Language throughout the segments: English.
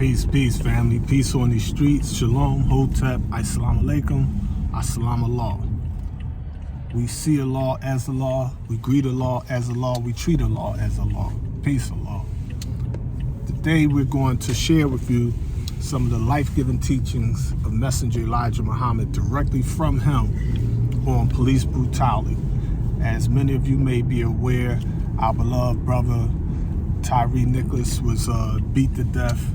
Peace, peace, family. Peace on these streets. Shalom, Hotep, Assalamu alaikum, Assalamu Allah. We see a law as a law. We greet a law as a law. We treat a law as a law. Peace, Allah. Today we're going to share with you some of the life-giving teachings of Messenger Elijah Muhammad directly from him on police brutality. As many of you may be aware, our beloved brother Tyree Nicholas was beat to death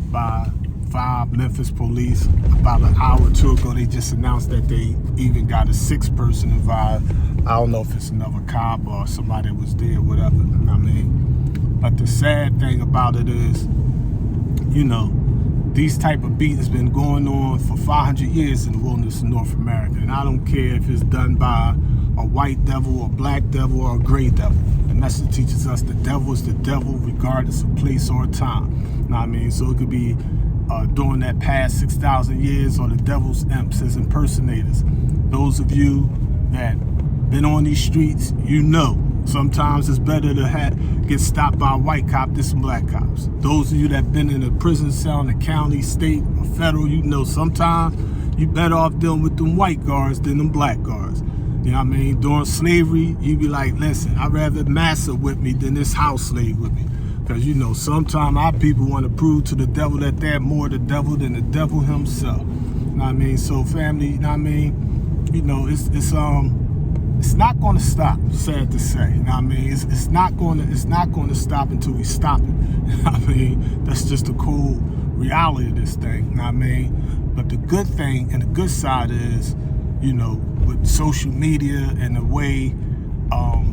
by 5 Memphis police. About an hour or two ago, they just announced that they even got a 6th person involved. I don't know if it's another cop or somebody that was there, whatever, you know what I mean? But the sad thing about it is, you know, these type of beatings been going on for 500 years in the wilderness of North America. And I don't care if it's done by a white devil, a black devil, or a gray devil. The message teaches us the devil is the devil regardless of place or time. You know what I mean? So it could be during that past 6,000 years or the devil's imps as impersonators. Those of you that been on these streets, you know sometimes it's better to get stopped by a white cop than some black cops. Those of you that been in a prison cell in the county, state, or federal, you know sometimes you better off dealing with them white guards than them black guards. You know what I mean? During slavery, you be like, listen, I'd rather massa with me than this house slave with me. Because, you know, sometimes our people want to prove to the devil that they're more the devil than the devil himself. You know what I mean? So, family, you know what I mean? You know, it's not going to stop, sad to say. You know what I mean? It's not going to stop until we stop it. You know what I mean? That's just the cold reality of this thing. You know what I mean? But the good thing and the good side is, you know, with social media and the way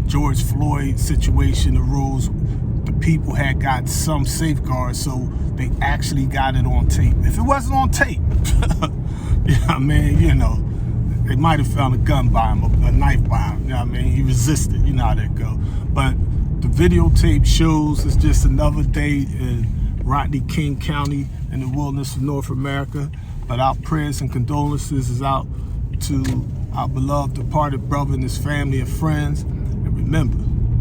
George Floyd situation arose, the people had got some safeguards, so they actually got it on tape. If it wasn't on tape, you know what I mean, you know, they might have found a gun by him, a knife by him, you know what I mean? He resisted, you know how that go. But the videotape shows it's just another day in Rodney King County in the wilderness of North America. But our prayers and condolences is out to our beloved departed brother and his family and friends. And remember,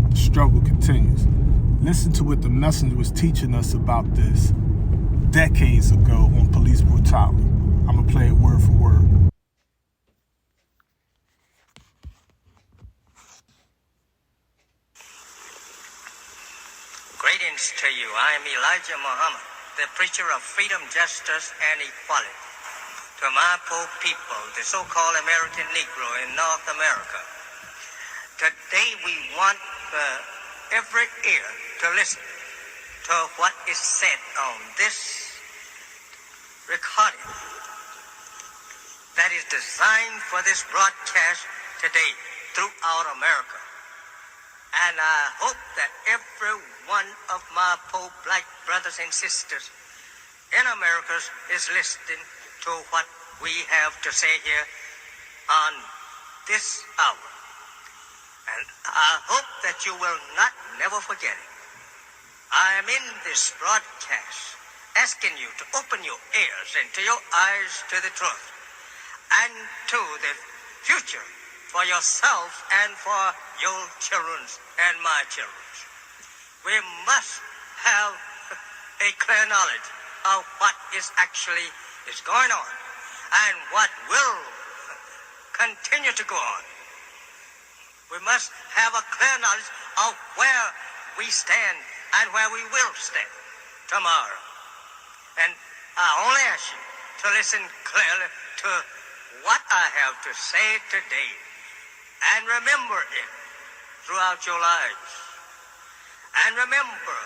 the struggle continues. Listen to what the messenger was teaching us about this decades ago on police brutality. I'm going to play it word for word. Greetings to you. I am Elijah Muhammad, the preacher of freedom, justice, and equality. To my poor people, the so-called American Negro in North America, today we want every ear to listen to what is said on this recording that is designed for this broadcast today throughout America. And I hope that every one of my poor black brothers and sisters in America is listening to what we have to say here on this hour. And I hope that you will never forget it. I am in this broadcast asking you to open your ears and to your eyes to the truth and to the future for yourself and for your children and my children. We must have a clear knowledge of what is going on and what will continue to go on. We must have a clear knowledge of where we stand and where we will stand tomorrow. And I only ask you to listen clearly to what I have to say today and remember it throughout your lives. And remember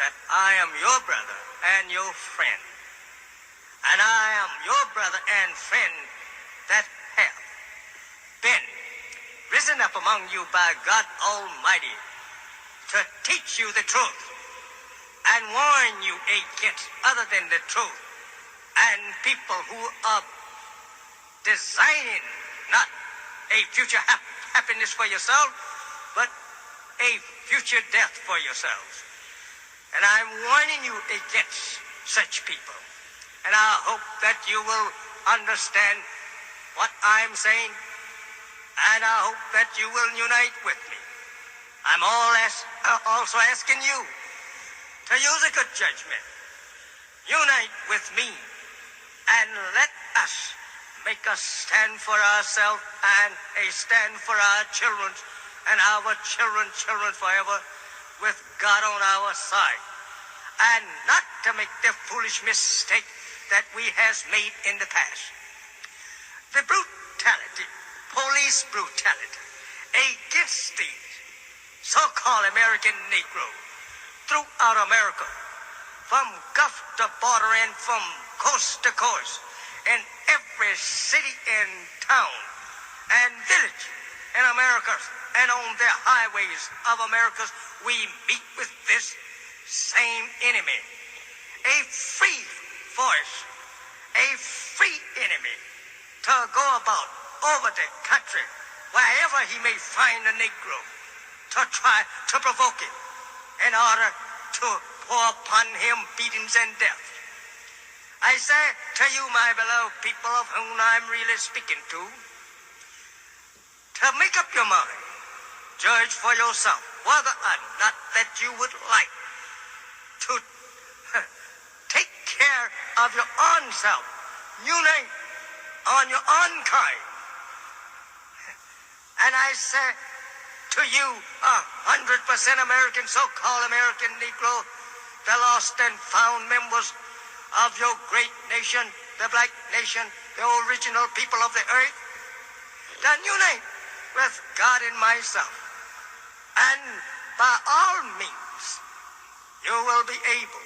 that I am your brother and your friend. And I am your brother and friend that have been risen up among you by God Almighty to teach you the truth and warn you against other than the truth and people who are designing not a future happiness for yourself, but a future death for yourselves. And I'm warning you against such people. And I hope that you will understand what I'm saying, and I hope that you will unite with me. I'm also asking you to use a good judgment Unite with me and let us make a stand for ourselves and a stand for our children and our children forever, with God on our side, and not to make the foolish mistake that we has made in the past. The brutality, police brutality, against the so-called American Negro throughout America, from Gulf to border and from coast to coast, in every city and town and village in America, and on the highways of America, we meet with this same enemy, a free voice, a free enemy, to go about over the country wherever he may find a Negro, to try to provoke him in order to pour upon him beatings and death. I say to you, my beloved people of whom I'm really speaking to make up your mind, judge for yourself whether or not that you would like to take care of your own self, unite on your own kind. And I say to you, 100% American, so-called American Negro, the lost and found members of your great nation, the black nation, the original people of the earth, then unite with God and myself. And by all means, you will be able,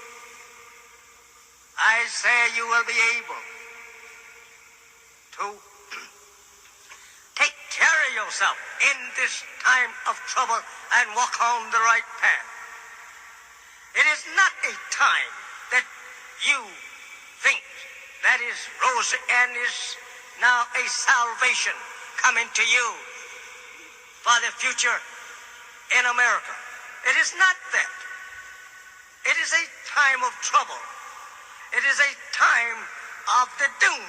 I say you will be able to take care of yourself in this time of trouble and walk on the right path. It is not a time that you think that is rosy and is now a salvation coming to you for the future in America. It is not that. It is a time of trouble. It is a time of the doom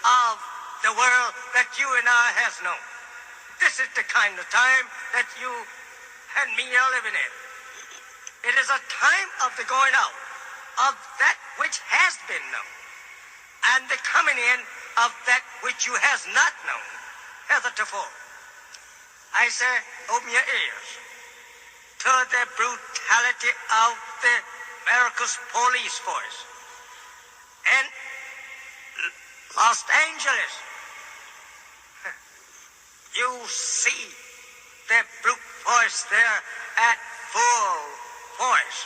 of the world that you and I has known. This is the kind of time that you and me are living in. It is a time of the going out of that which has been known, and the coming in of that which you has not known heretofore. I say, open your ears to the brutality of the America's police force. In Los Angeles, you see the brute force there at full force,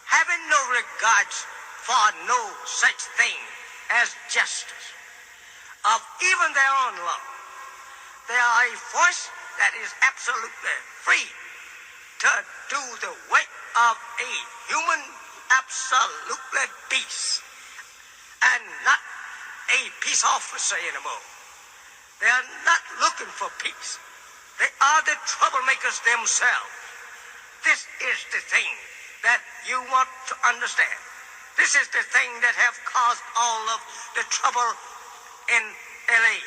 having no regards for no such thing as justice of even their own law. They are a force that is absolutely free to do the work of a human, absolutely beast, and not a peace officer anymore. They are not looking for peace. They are the troublemakers themselves. This is the thing that you want to understand. This is the thing that have caused all of the trouble in LA,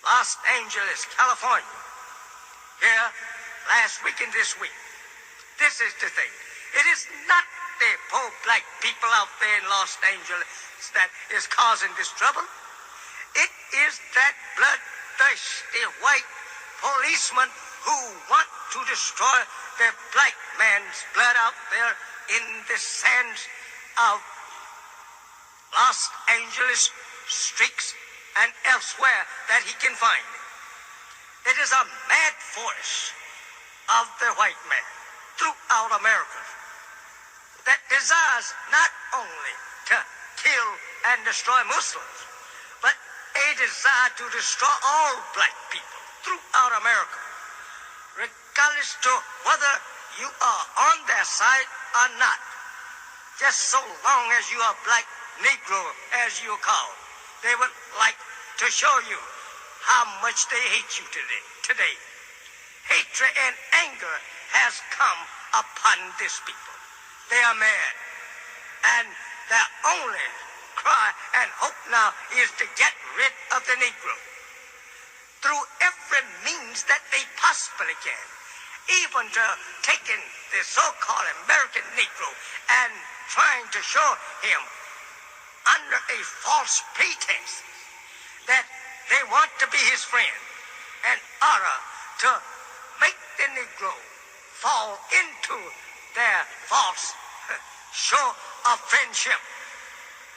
Los Angeles, California, here last week and this week. This is the thing. It is not the poor black people out there in Los Angeles that is causing this trouble. It is that bloodthirsty white policeman who want to destroy the black man's blood out there in the sands of Los Angeles streets and elsewhere that he can find. It is a mad force of the white man throughout America that desires not only to kill and destroy Muslims, but a desire to destroy all black people throughout America, regardless to whether you are on their side or not. Just so long as you are black Negro, as you call, they would like to show you how much they hate you today. Hatred and anger has come upon these people. They are mad, and their only cry and hope now is to get rid of the Negro through every means that they possibly can. even to taking the so-called American Negro and trying to show him under a false pretext that they want to be his friend in order to make the Negro fall into their false show of friendship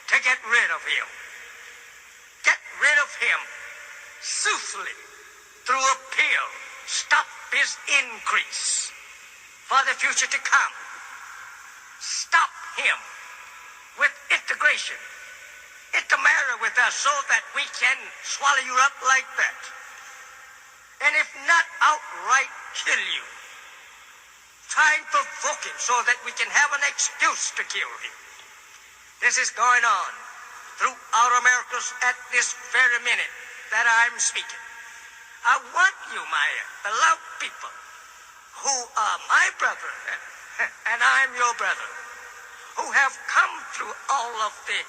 to get rid of him. Get rid of him soothly through a pill. Stop his increase for the future to come. Stop him with integration. Intermarry with us so that we can swallow you up like that. And if not outright kill you, try and provoke him so that we can have an excuse to kill him. This is going on throughout Americas at this very minute that I'm speaking. I want you, my beloved people, who are my brother, and I'm your brother, who have come through all of the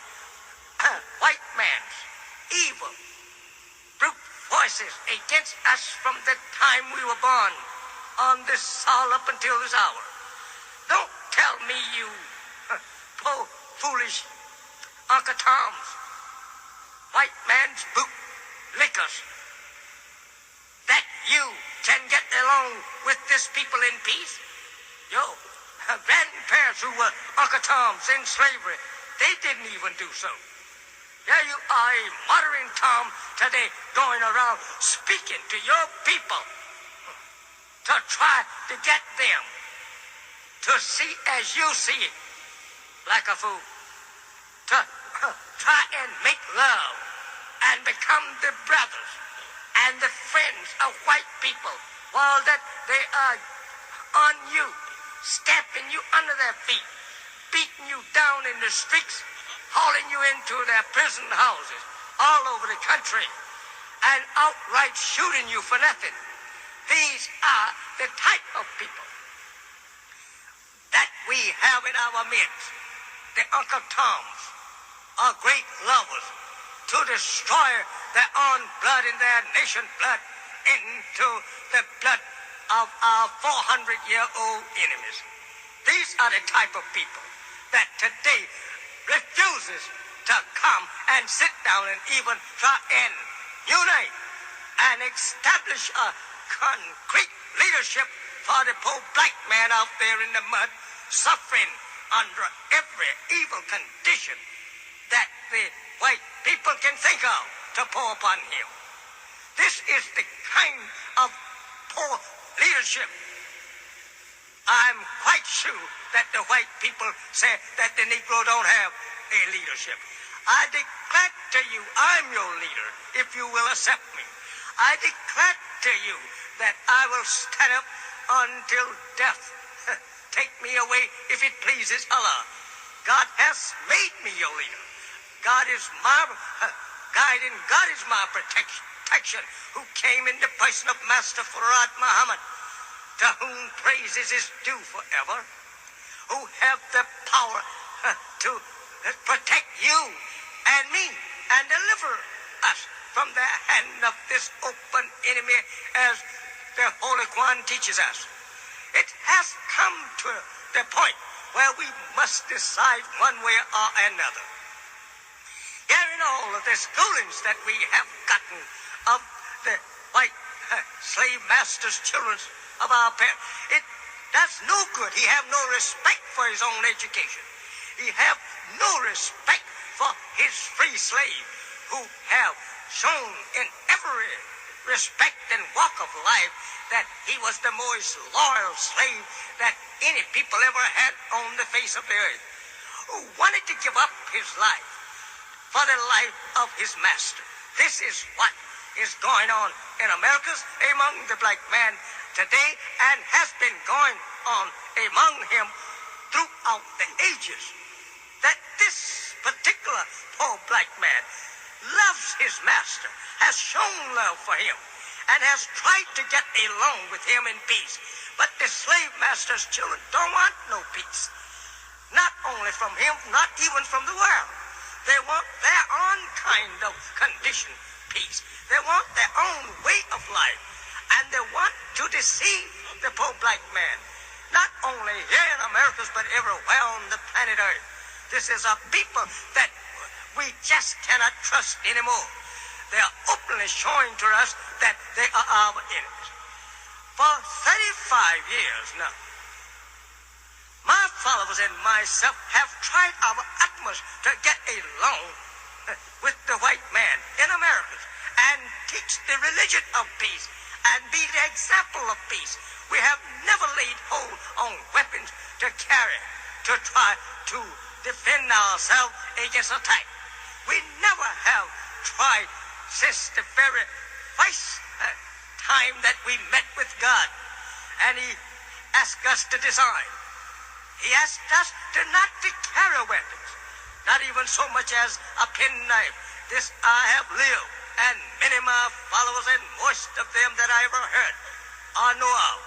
white man's evil, brute voices against us from the time we were born on this soil up until this hour. Don't tell me, you poor, foolish Uncle Toms, white man's boot lickers, that you can get along with this people in peace. Your grandparents who were Uncle Toms in slavery, they didn't even do so. There you are, a modern Tom today going around speaking to your people to try to get them to see as you see it, like a fool, to try and make love and become the brothers and the friends of white people, while that they are on you, stamping you under their feet, beating you down in the streets, hauling you into their prison houses all over the country, and outright shooting you for nothing. These are the type of people that we have in our midst. The Uncle Toms are great lovers to destroy their own blood and their nation blood into the blood of our 400-year-old enemies. These are the type of people that today refuses to come and sit down and even try and unite and establish a concrete leadership for the poor black man out there in the mud, suffering under every evil condition that the white people can think of to pour upon him. This is the kind of poor leadership. I'm quite sure that the white people say that the Negro don't have a leadership. I declare to you, I'm your leader, if you will accept me. I declare to you that I will stand up until death take me away if it pleases Allah. God has made me your leader. God is my guide and God is my protection, who came in the person of Master Farad Muhammad, to whom praises is due forever, who have the power to protect you and me and deliver us from the hand of this open enemy, as the Holy Quran teaches us. It has come to the point where we must decide one way or another. Hearing all of the schoolings that we have gotten of the white slave masters' children of our parents, it does no good. He have no respect for his own education. He have no respect for his free slave, who have shown in every respect and walk of life that he was the most loyal slave that any people ever had on the face of the earth, who wanted to give up his life for the life of his master. This is what is going on in Americas among the black man today, and has been going on among him throughout the ages. That this particular poor black man loves his master, has shown love for him, and has tried to get along with him in peace. But the slave master's children don't want no peace. Not only from him, not even from the world. They want their own kind of condition peace. They want their own way of life. And they want to deceive the poor black man, not only here in America, but everywhere on the planet Earth. This is a people that we just cannot trust anymore. They are openly showing to us that they are our enemies. For 35 years now, my followers and myself have tried our utmost to get along with the white man in America and teach the religion of peace and be the example of peace. We have never laid hold on weapons to carry to try to defend ourselves against attack. We never have tried since the very first time that we met with God and He asked us to design. He asked us to not to carry weapons, not even so much as a penknife. This I have lived, and many of my followers and most of them that I ever heard or know of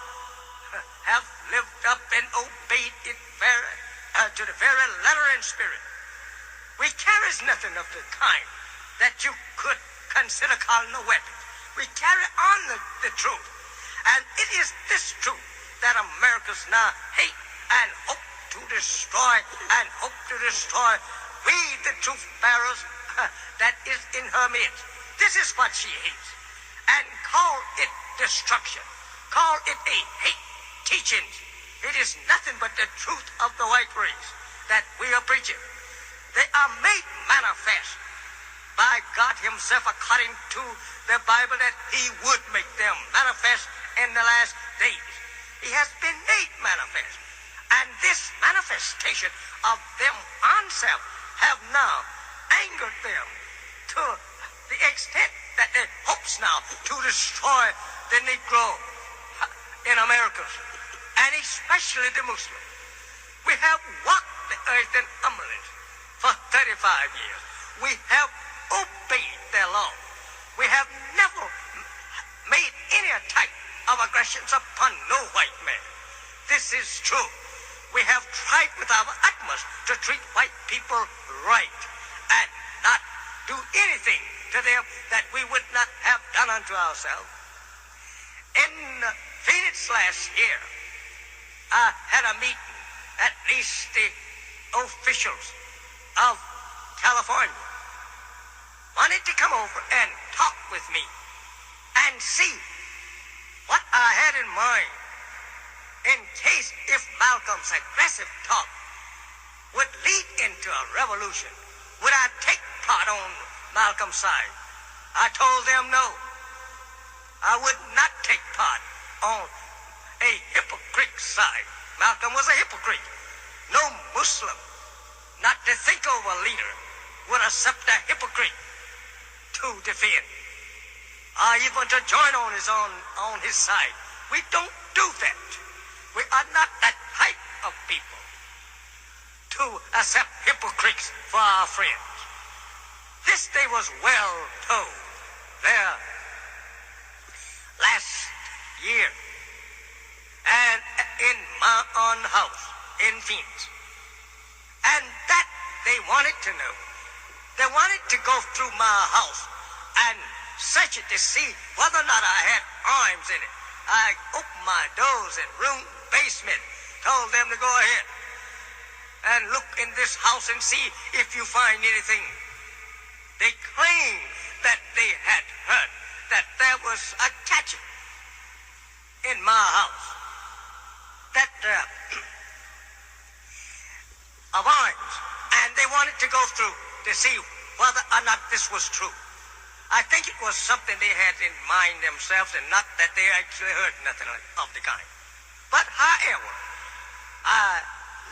have lived up and obeyed it to the very letter and spirit. We carries nothing of the kind that you could consider calling a weapon. We carry on the truth. And it is this truth that Americans now hate and hope to destroy and hope to destroy. We, the truth bearers, that is in her midst. This is what she hates. And call it destruction. Call it a hate teaching. It is nothing but the truth of the white race that we are preaching. They are made manifest by God Himself according to the Bible that He would make them manifest in the last days. He has been made manifest. And this manifestation of them on self have now angered them to the extent that they hopes now to destroy the Negro in America, and especially the Muslim. We have walked the earth in humbleness for 35 years. We have obeyed their law. We have never made any attack of aggressions upon no white man. This is true. We have tried with our utmost to treat white people right and not do anything to them that we would not have done unto ourselves. In Phoenix last year, I had a meeting, at least the officials of California wanted to come over and talk with me and see what I had in mind in case if Malcolm's aggressive talk would lead into a revolution. Would I take part on Malcolm's side? I told them no. I would not take part on a hypocrite's side. Malcolm was a hypocrite. No Muslim, not to think of a leader, would accept a hypocrite to defend, or even to join on his side. We don't do that. We are not that type of people to accept hypocrites for our friends. This they was well told there last year and in my own house in Phoenix. And that they wanted to know. They wanted to go through my house and search it to see whether or not I had arms in it. I opened my doors and room, basement, told them to go ahead and look in this house and see if you find anything. They claimed that they had heard that there was a catcher in my house, that of arms, and they wanted to go through to see whether or not this was true. I think it was something they had in mind themselves and not that they actually heard nothing of the kind. But however, I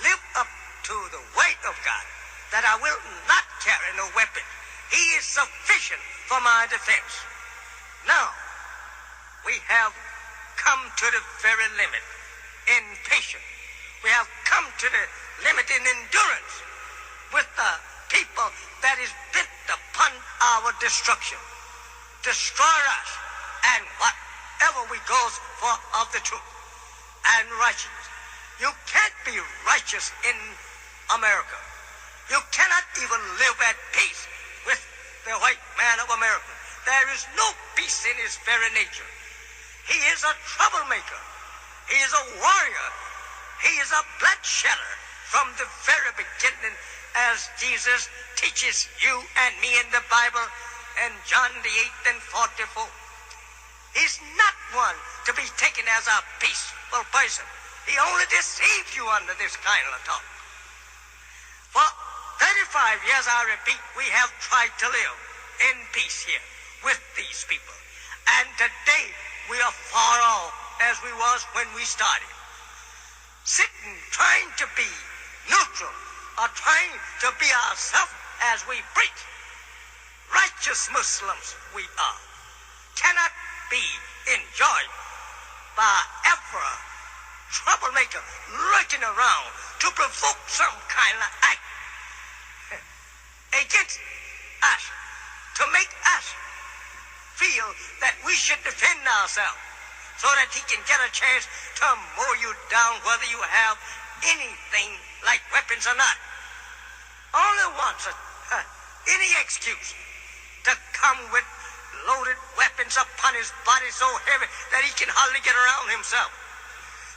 live up to the weight of God that I will not carry no weapon. He is sufficient for my defense. Now, we have come to the very limit in patience. We have come to the limit in endurance with the people that is bent upon our destruction. Destroy us and whatever we goes for of the truth and righteousness. You can't be righteous in America. You cannot even live at peace with the white man of America. There is no peace in his very nature. He is a troublemaker. He is a warrior. He is a bloodshedder from the very beginning, as Jesus teaches you and me in the Bible in John the 8th and 44. He's not one to be taken as a peaceful person. He only deceives you under this kind of talk. For 35 years, I repeat, we have tried to live in peace here with these people. And today, we are far off as we was when we started. Sitting, trying to be neutral, or trying to be ourselves as we preach. Righteous Muslims we are. Cannot be enjoyed by every troublemaker lurking around to provoke some kind of act against us, to make us feel that we should defend ourselves so that he can get a chance to mow you down whether you have anything like weapons or not. Only wants any excuse to come with loaded weapons upon his body so heavy that he can hardly get around himself.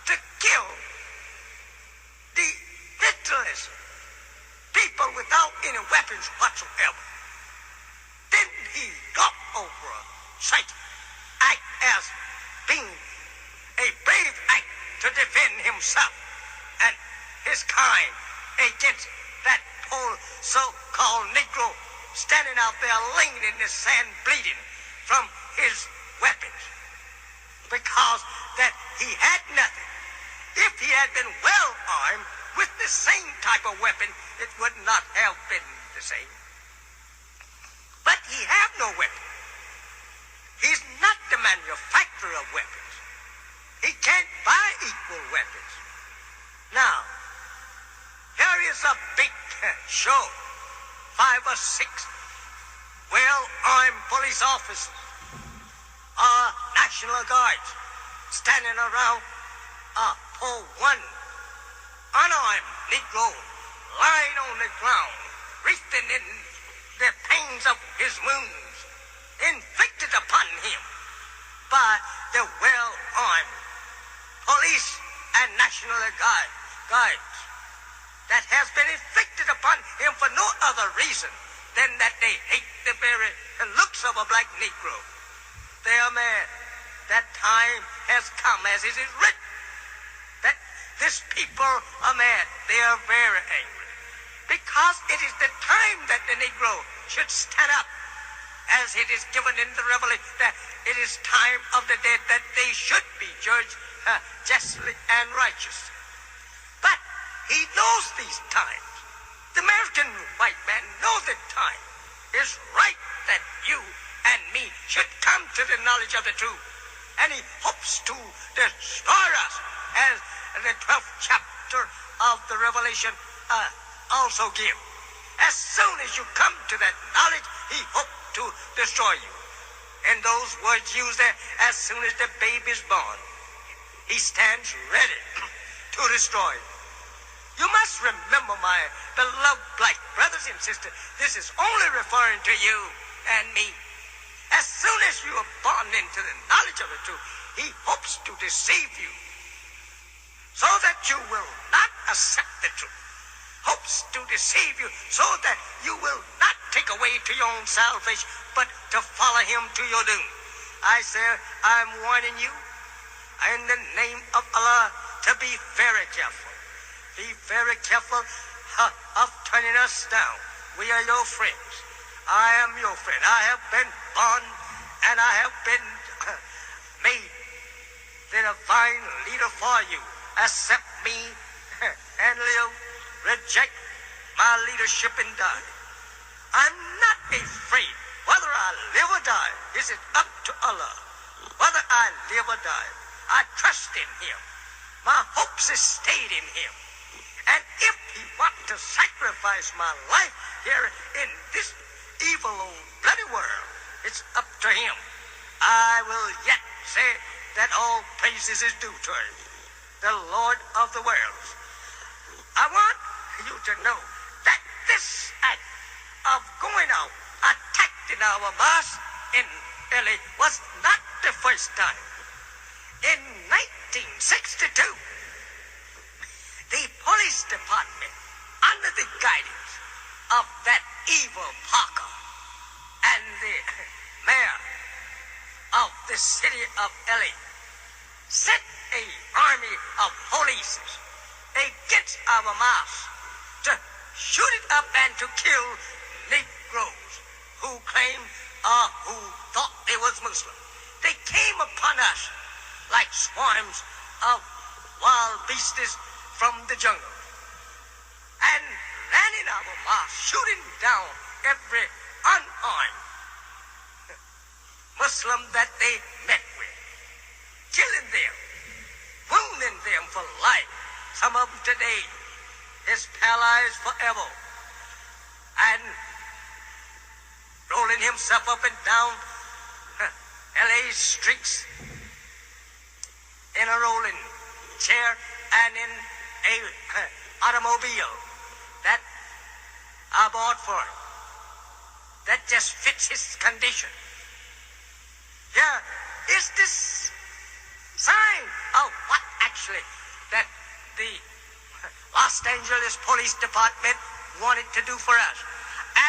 To kill the victimless people without any weapons whatsoever. Then he got over such act as being a brave act to defend himself and his kind against that poor so-called Negro standing out there laying in the sand bleeding from his weapons because that he had nothing. If he had been well armed with the same type of weapon, it would not have been the same. But he had no weapon. He's not the manufacturer of weapons. He can't buy equal weapons. Now, here is a big show. 5 or 6 well-armed police officers or National Guards standing around for one unarmed Negro lying on the ground, breathing in the pains of his wounds inflicted upon him by the well-armed police and National Guards that has been inflicted upon him for no other reason than that they hate the very looks of a black Negro. They are mad. That time has come, as it is written, that this people are mad. They are very angry. Because it is the time that the Negro should stand up, as it is given in the Revelation, that it is time of the dead that they should be judged justly and righteously. But he knows these times. The American white man knows the time is right that you and me should come to the knowledge of the truth. And he hopes to destroy us, as the 12th chapter of the Revelation also gives. As soon as you come to that knowledge, he hopes to destroy you. And those words used there, as soon as the baby is born, he stands ready to destroy you. You must remember, my beloved black brothers and sisters, this is only referring to you and me. As soon as you are born into the knowledge of the truth, he hopes to deceive you so that you will not accept the truth. Hopes to deceive you so that you will not take away to your own salvation, but to follow him to your doom. I say, I'm warning you in the name of Allah to be very careful. Be very careful of turning us down. We are your friends. I am your friend. I have been born and I have been made the divine leader for you. Accept me and live. Reject my leadership and die. I'm not afraid whether I live or die. This is up to Allah. Whether I live or die, I trust in him. My hopes is stayed in him. And if he wants to sacrifice my life here in this evil old bloody world, it's up to him. I will yet say that all praises is due to him, the Lord of the world. I want you to know that this act of going out, attacking our mosque in LA was not the first time. In 1962, the police department, under the guidance of that evil Parker and the mayor of the city of LA, sent an army of police against our mosque to shoot it up and to kill Negroes who claimed who thought they was Muslim. They came upon us like swarms of wild beasts from the jungle and ran in our mosque, shooting down every unarmed Muslim that they met with, killing them, wounding them for life. Some of them today is paralyzed forever, and rolling himself up and down LA streets in a rolling chair and in a automobile that I bought for him, that just fits his condition. Yeah, is this sign of what actually that the Los Angeles Police Department wanted to do for us,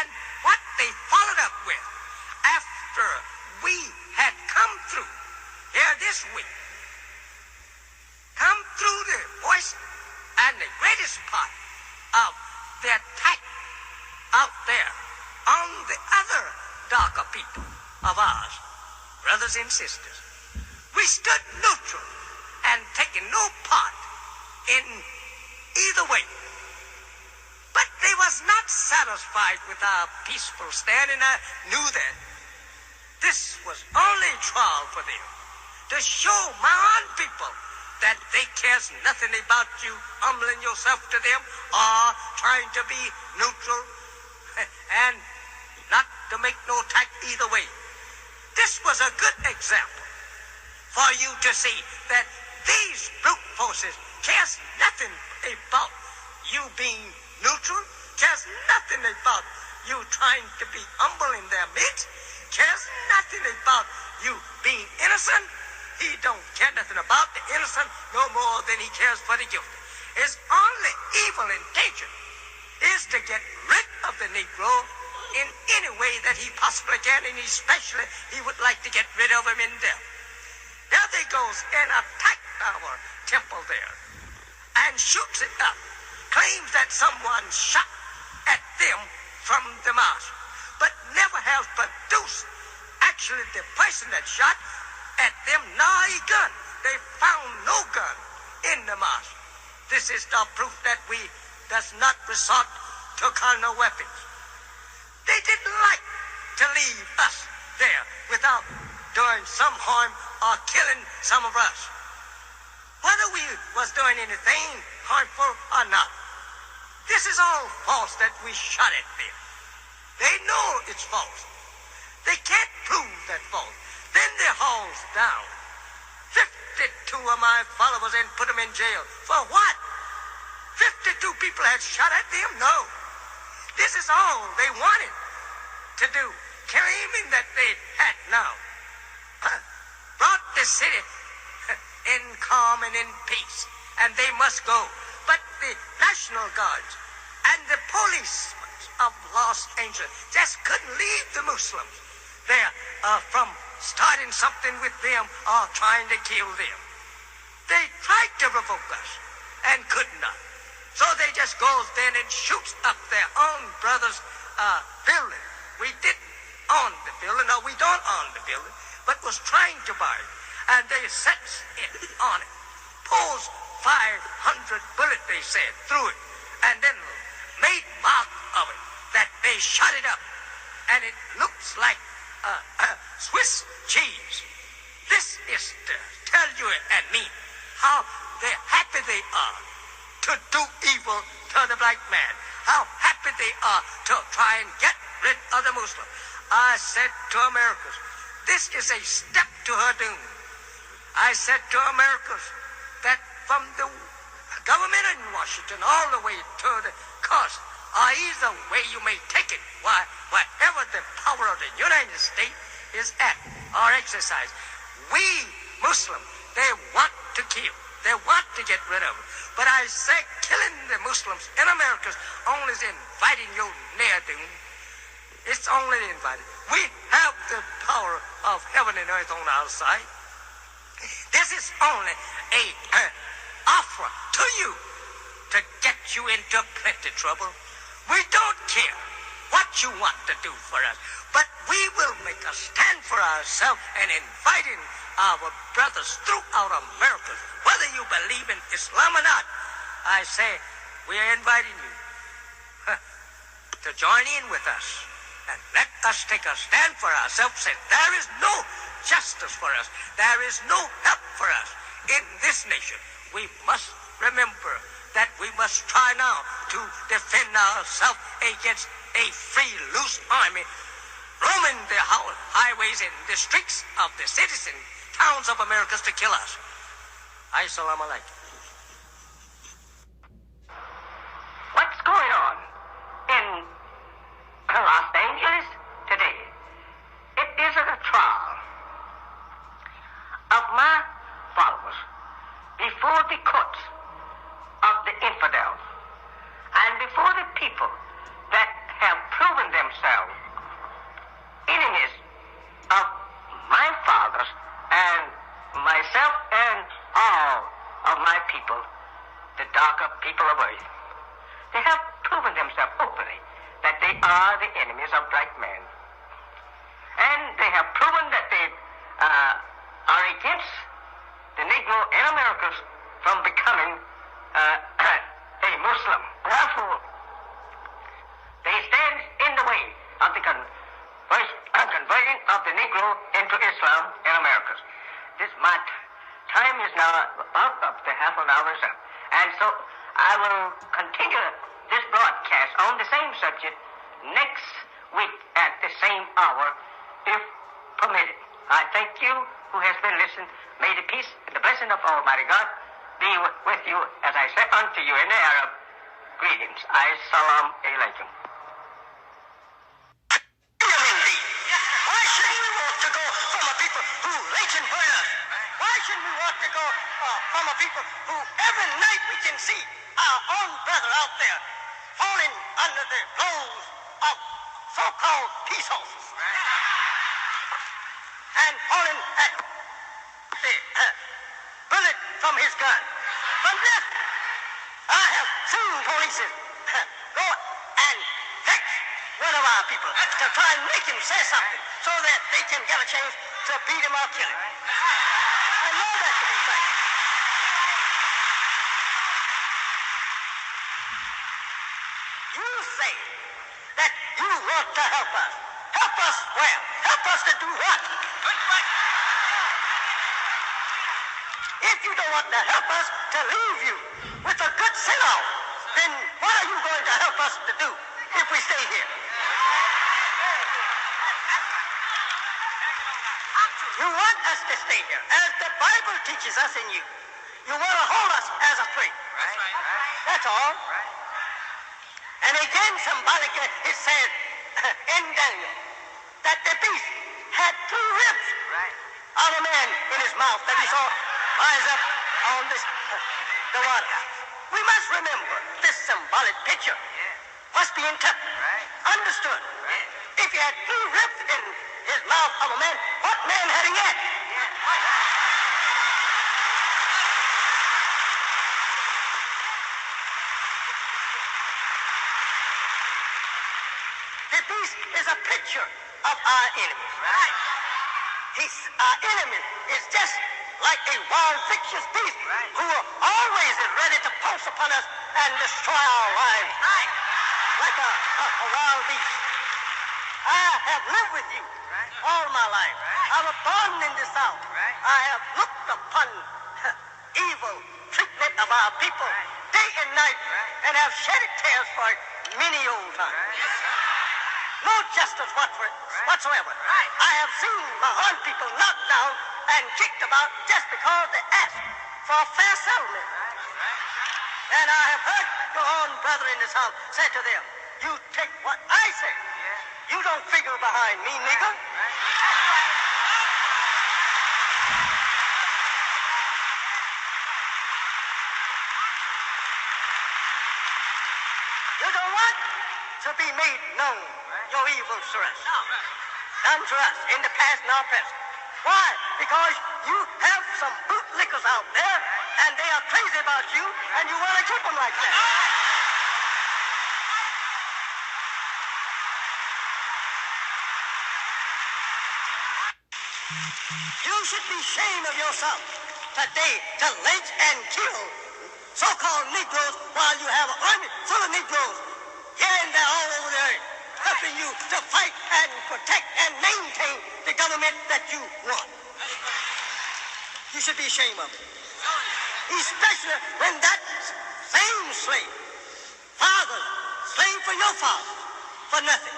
and what they followed up with after we had come through here this week, come through the voice and the greatest part of the attack out there on the other darker people of ours, brothers and sisters. We stood neutral and taking no part in either way. But they was not satisfied with our peaceful stand, and I knew that this was only trial for them, to show my own people that they cares nothing about you humbling yourself to them or trying to be neutral and not to make no attack either way. This was a good example for you to see that these brute forces cares nothing about you being neutral, cares nothing about you trying to be humble in their midst, cares nothing about you being innocent. He don't care nothing about the innocent no more than he cares for the guilty. His only evil intention is to get rid of the Negro in any way that he possibly can, and especially he would like to get rid of him in death. There they goes and attacked our temple there and shoots it up, claims that someone shot at them from the mosque, but never has produced actually the person that shot at them nor a gun. They found no gun in the mosque. This is the proof that we does not resort to carnal weapons. They didn't like to leave us there without doing some harm or killing some of us, whether we was doing anything harmful or not. This is all false that we shot at them. They know it's false. They can't prove that false. Then they hauls down 52 of my followers and put them in jail. For what? 52 people had shot at them? No. This is all they wanted to do, claiming that they had now brought the city in calm and in peace, and they must go. But the National Guards and the police of Los Angeles just couldn't leave the Muslims there from starting something with them or trying to kill them. They tried to provoke us and could not. So they just goes then and shoots up their own brother's building. We didn't own the building, or we don't own the building, but was trying to buy it. And they set it on it. Pulls 500 bullets, they said, through it, and then made mark of it, that they shot it up. And it looks like Swiss cheese. This is to tell you and me how happy they are to do evil to the black man, how happy they are to try and get rid of the Muslim. I said to Americans, this is a step to her doom. I said to Americans that from the government in Washington all the way to the coast, or either way you may take it, wherever the power of the United States is at or exercised, we Muslims, they want to kill. They want to get rid of it. But I say killing the Muslims in America only is inviting your near doom. It's only invited. We have the power of heaven and earth on our side. This is only a offer to you to get you into plenty trouble. We don't care what you want to do for us, but we will make a stand for ourselves and inviting our brothers throughout America, whether you believe in Islam or not. I say we are inviting you to join in with us and let us take a stand for ourselves. Say there is no justice for us. There is no help for us in this nation. We must remember that we must try now to defend ourselves against a free, loose army roaming the highways and the streets of the cities and towns of America to kill us. Assalamu alaikum. What's going on in Los Angeles today? It is a trial of my followers before the courts of the infidels and before the people that have proven themselves enemies of my fathers and myself and all of my people, the darker people of earth. They have proven themselves openly that they are the enemies of black man. And they have proven that they are against the Negro in America from becoming a Muslim. Therefore, they stand in the way of the conversion of the Negro into Islam in America. My time is now up to half an hour is up. And so I will continue this broadcast on the same subject next week at the same hour, if permitted. I thank you who has been listening. May the peace and the blessing of Almighty God be with you, as I say unto you in the Arab greetings. Assalamu alaikum. Why should we want to go from a people who rage and burn us? Why should we want to go from a people who every night we can see our own brother out there falling under the blows of so-called peace officers and falling at the bullet from his gun. From this, I have seen police go and fix one of our people to try and make him say something so that they can get a chance to beat him or kill him. I know that to be fact. You say that you want to help us. Help us where? Help us to do what? If you don't want to help us to leave you with a good send-off, then what are you going to help us to do if we stay here? You want us to stay here, as the Bible teaches us in you. You want to hold us as a free. That's all. And again, symbolically, it said in Daniel that the beast had 2 ribs of a man in his mouth that he saw rise up on the water. We must remember this symbolic picture must be interpreted, understood. If he had 2 ribs in his mouth of a man, what man had he yet? The beast is a picture of our enemy. Our enemy is just like a wild, vicious beast who always is ready to pounce upon us and destroy our lives. Like a wild beast. I have lived with you all my life. I was born in the South. I have looked upon evil treatment of our people day and night and have shedded tears for it many old times. No justice whatsoever. I have seen my own people knocked down and kicked about just because they asked for a fair settlement. And I have heard your own brother in the South say to them, you take what I say. You don't figure behind me, nigger. to be made known, your evils to us. Done to us in the past and our present. Why? Because you have some bootlickers out there, and they are crazy about you, and you want to keep them like that. You should be ashamed of yourself today to lynch and kill so-called Negroes while you have an army full of Negroes here and there all over the earth, helping you to fight and protect and maintain the government that you want. You should be ashamed of it. Especially when that same slave, father, slave for your father, for nothing.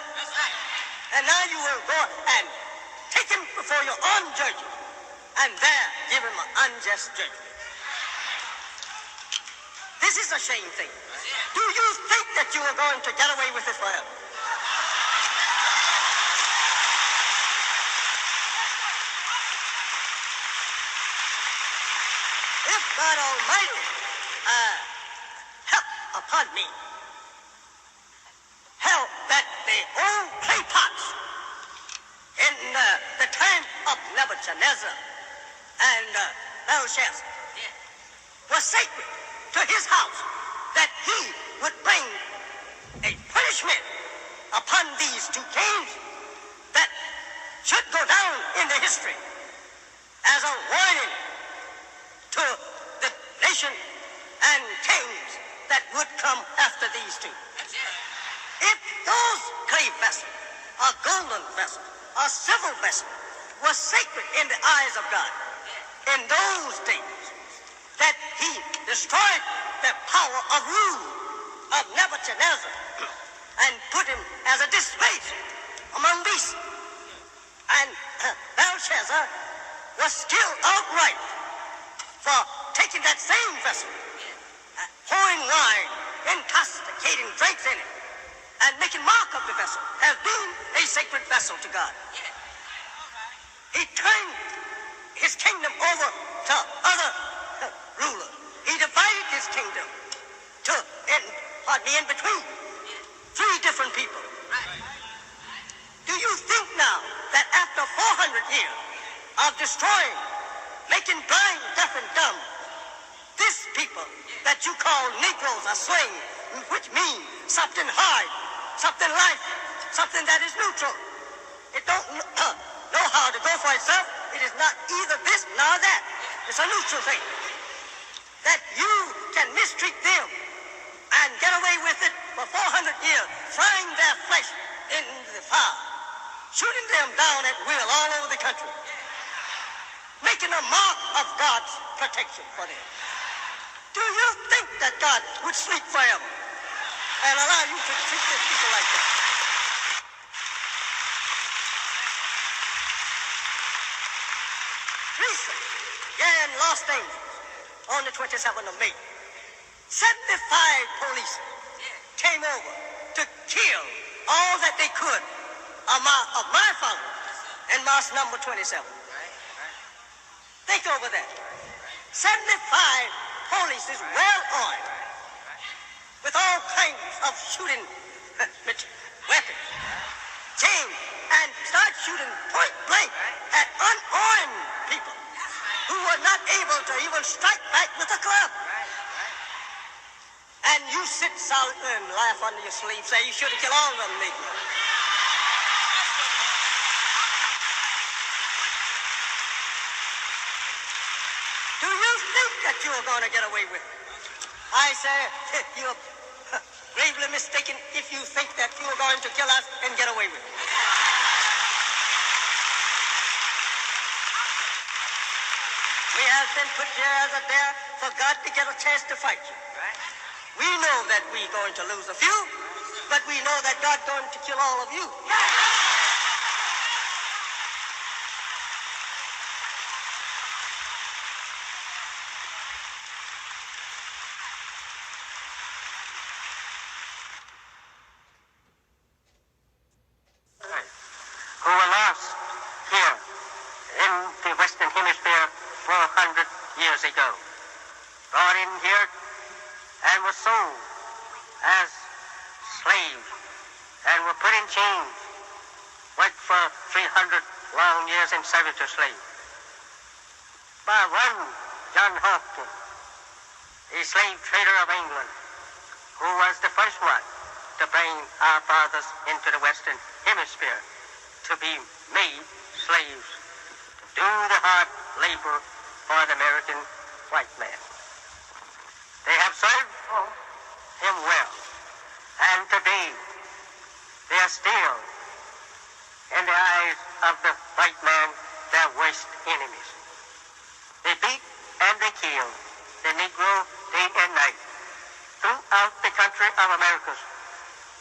And now you will go and take him before your own judges, and there give him an unjust judgment. This is a shame thing. Do you think that you are going to get away with it forever? If God Almighty help upon me, help that the old clay pots in the time of Nebuchadnezzar and Belshazzar was sacred to his house, that he would bring a punishment upon these two kings that should go down in the history as a warning to the nation and kings that would come after these two. If those clay vessels, a golden vessel, a silver vessel, was sacred in the eyes of God in those days, that he destroyed the power of rule of Nebuchadnezzar and put him as a disgrace among beasts. And Belshazzar was still outright for taking that same vessel, pouring wine, intoxicating drinks in it, and making mark of the vessel as being a sacred vessel to God. He turned his kingdom over to other rulers. He divided his kingdom to, in between, three different people. Do you think now that after 400 years of destroying, making blind, deaf, and dumb, this people that you call Negroes are slain, which means something hard, something light, something that is neutral. It don't know how to go for itself. It is not either this nor that. It's a neutral thing. That you can mistreat them and get away with it for 400 years, frying their flesh in the fire, shooting them down at will all over the country, making a mark of God's protection for them. Do you think that God would sleep forever and allow you to treat these people like that? Recently, here in Los Angeles, on the 27th of May, 75 police came over to kill all that they could of my followers in March number 27. Think over that. 75 police is well armed with all kinds of shooting weapons, chains, and start shooting point blank at unarmed people who were not able to even strike back with a club. And you sit silently and laugh under your sleeve, say you should have killed all of them Negroes. Do you think that you are going to get away with it? I say you're gravely mistaken if you think that you are going to kill us and get away with it. We have been put here as a dare for God to get a chance to fight you. We know that we're going to lose a few, but we know that God's going to kill all of you. Who were lost here in the Western Hemisphere 400 years ago, brought in here and was sold as slaves in chains, worked for 300 long years in service to slaves. By one John Hopkins, a slave trader of England, who was the first one to bring our fathers into the Western Hemisphere to be made slaves, to do the hard labor for the American white man. They have served him well, and today they are still, in the eyes of the white man, their worst enemies. They beat and they kill the Negro day and night. Throughout the country of Americas,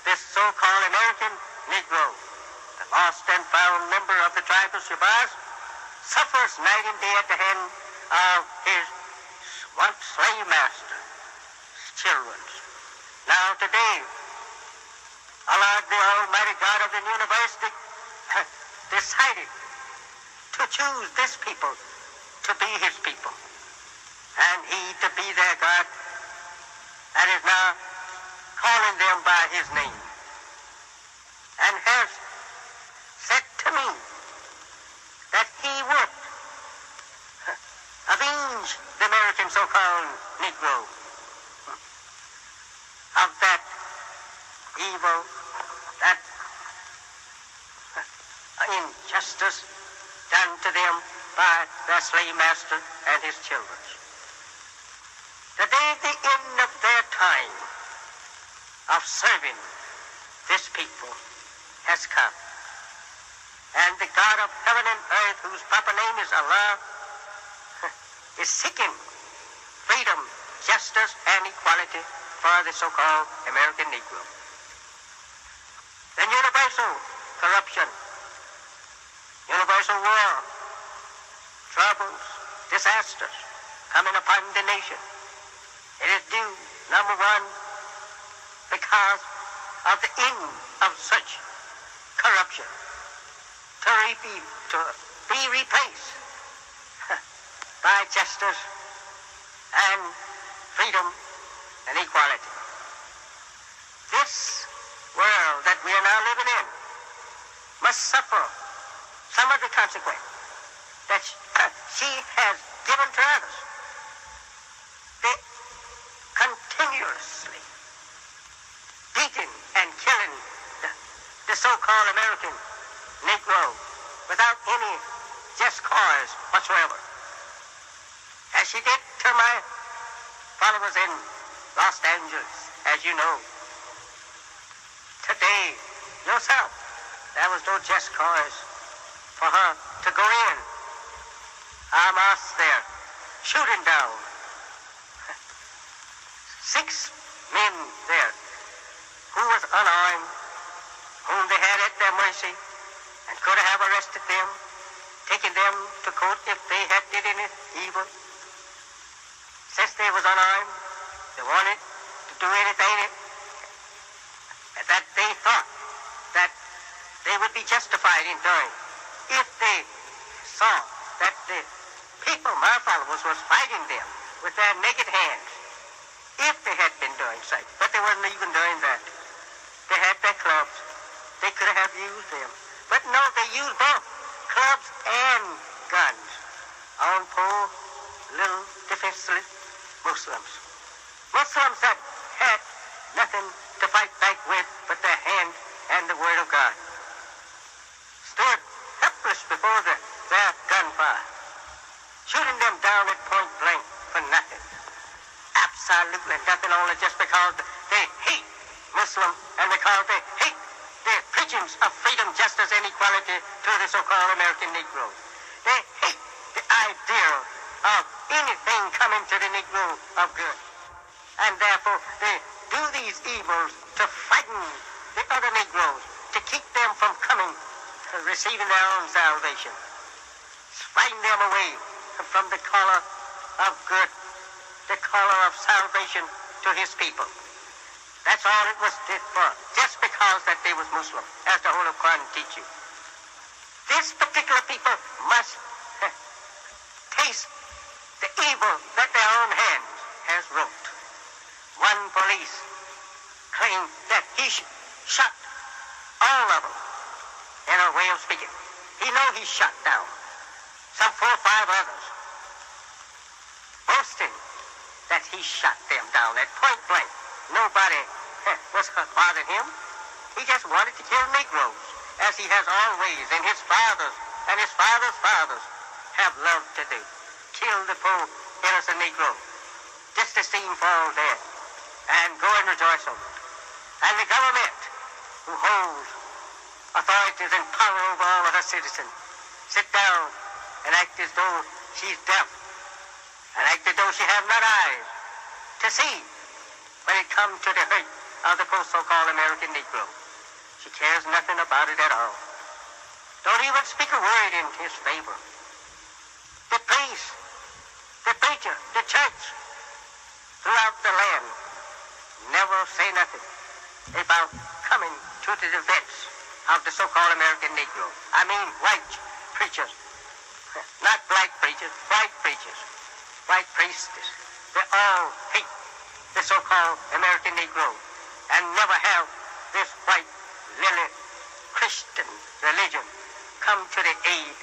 this so-called American Negro, the lost and found member of the tribe of Shabazz, suffers night and day at the hand of his once slave master, children. Now today, Allah, the Almighty God of the universe, decided to choose this people to be his people, and he to be their God, and is now calling them by his name, and has said to me that he would avenge the American so-called Negro of that evil, that injustice done to them by their slave master and his children. The day the end of their time of serving this people has come, and the God of heaven and earth, whose proper name is Allah, is seeking freedom, justice, and equality for the so-called American Negro. The universal corruption, universal war, troubles, disasters coming upon the nation. It is due, number one, because of the end of such corruption to be replaced by justice and freedom and equality. This world that we are now living in must suffer some of the consequence that she has given to others. They continuously beating and killing the so-called American Negro without any just cause whatsoever, as she did to my followers in Los Angeles, as you know. Today, yourself, there was no just cause for her to go in. Hamas there, shooting down 6 men there who was unarmed, whom they had at their mercy, and could have arrested them, taken them to court if they had did any evil. Since they was unarmed, they wanted to do anything that they thought that they would be justified in doing if they saw that the people, my followers, was fighting them with their naked hands, if they had been doing so. But they wasn't even doing that. They had their clubs. They could have used them. But no, they used both clubs and guns on poor, little, defenseless Muslims. Muslims that had nothing to fight back with but their hand and the word of God. Stood helpless before their gunfire, shooting them down at point blank for nothing. Absolutely nothing, only just because they hate Muslims and because they hate the preachings of freedom, justice, and equality to the so-called American Negro. They hate the idea of anything coming to the Negro of good. And therefore, they do these evils to frighten the other Negroes, to keep them from coming, receiving their own salvation. Frighten them away from the color of good, the color of salvation to his people. That's all it was did for, just because that they was Muslim, as the Holy Quran teach you. This particular people must taste the evil that their own hands has wrought. One police claimed that he shot all of way of speaking. He know he shot down some 4 or 5 others, boasting that he shot them down at point blank. Nobody was bothering him. He just wanted to kill Negroes, as he has always, and his fathers and his fathers' fathers have loved to do. Kill the poor innocent Negro, just to see him fall dead, and go and rejoice over it. And the government, who holds authorities and power over all of her citizens, sit down and act as though she's deaf, and act as though she have not eyes to see when it comes to the hurt of the poor so-called American Negro. She cares nothing about it at all. Don't even speak a word in his favor. The priest, the preacher, the church, throughout the land, never say nothing about coming to the defense of the so-called American Negro. I mean white preachers, not black preachers, white preachers, white priestess. They all hate the so-called American Negro and never have this white lily Christian religion come to the aid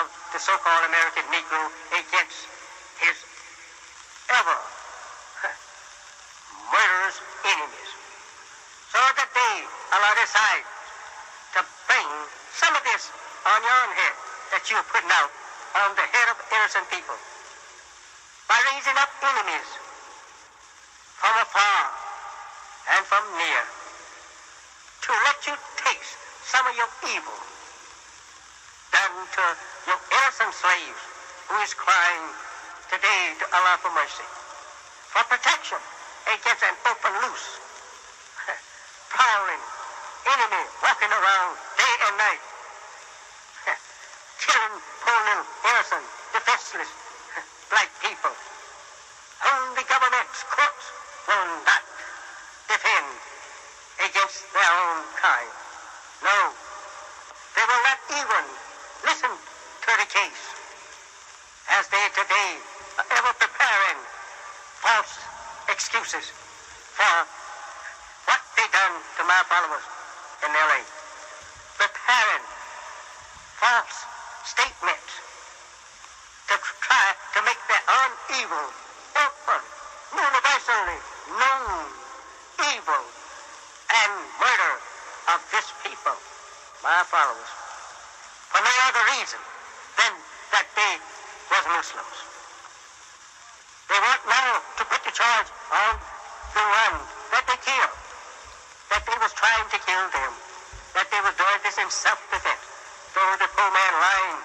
of the so-called American Negro against his ever murderous enemies. So that they allow their side to bring some of this on your own head that you're putting out on the head of innocent people by raising up enemies from afar and from near to let you taste some of your evil done to your innocent slaves who is crying today to Allah for mercy, for protection against an open loose, prowling enemy walking around day and night, killing poor little innocent, defenseless black people, whom the government's courts will not defend against their own kind. No, they will not even listen to the case, as they today are ever preparing false excuses for what they done to my followers in L.A. Preparing false statements to try to make their own evil open, universally known evil and murder of this people, my followers, for no other reason than that they was Muslims. They want now to put the charge on the one that they killed, that they was trying to kill them, that they was doing this in self-defense, though the poor man lying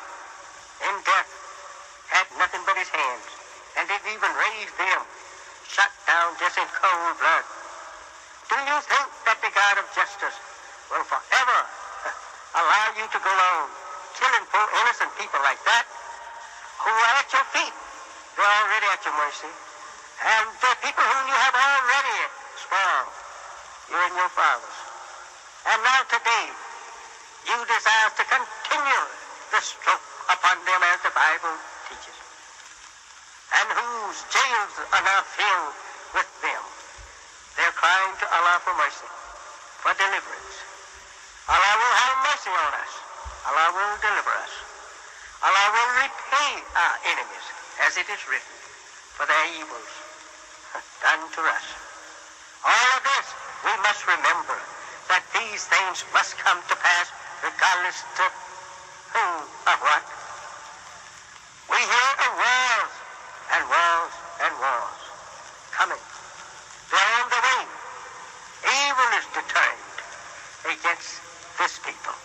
in death had nothing but his hands, and didn't even raise them, shot down just in cold blood. Do you think that the God of justice will forever allow you to go on killing poor innocent people like that, who are at your feet? They're already at your mercy. And the people whom you have already spoiled, you and your fathers. And now today, you desire to continue the stroke upon them as the Bible teaches, and whose jails are now filled with them. They're crying to Allah for mercy, for deliverance. Allah will have mercy on us. Allah will deliver us. Allah will repay our enemies, as it is written, for their evils done to us. All of this, we must remember that these things must come to pass regardless to who or what. We hear of wars and wars and wars coming. They're on the way. Evil is determined against this people.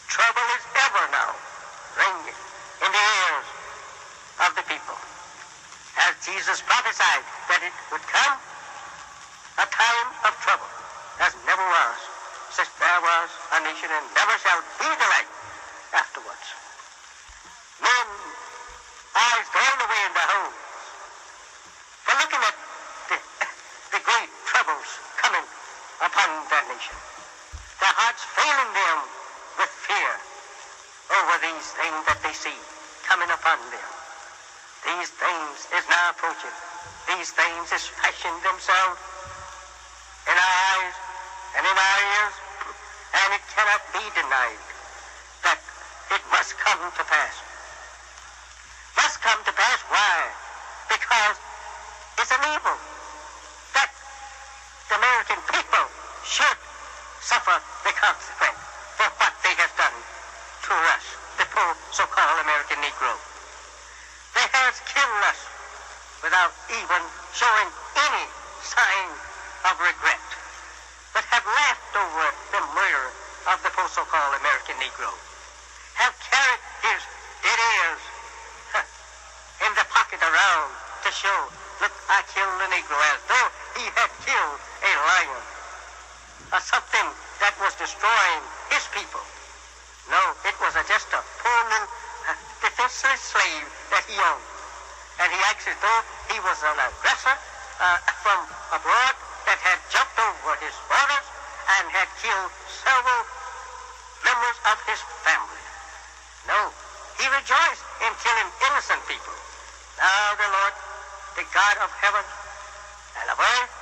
Trouble is ever now ringing in the ears of the people. As Jesus prophesied that it would come, a time of trouble, as never was, since there was a nation and never shall be the like afterwards. Men, eyes going away in their homes, for looking at the great troubles coming upon their nation. Their hearts failing them with fear over these things that they see coming upon them. These things is now approaching. These things is fashioning themselves in our eyes and in our ears, and it cannot be denied it must come to pass. Must come to pass. Why? Because it's an evil that the American people should suffer the consequence for what they have done to us, the poor so-called American Negro. They have killed us without even showing any sign of regret, but have laughed over the murder of the poor so-called American Negro, have carried his dead ears in the pocket around to show, look, I killed the Negro, as though he had killed a lion or something that was destroying his people. No, it was just a poor little defenseless slave that he owned. And he acts as though he was an aggressor from abroad that had jumped over his borders and had killed several members of his family. No, he rejoiced in killing innocent people. Now the Lord, the God of heaven and of earth,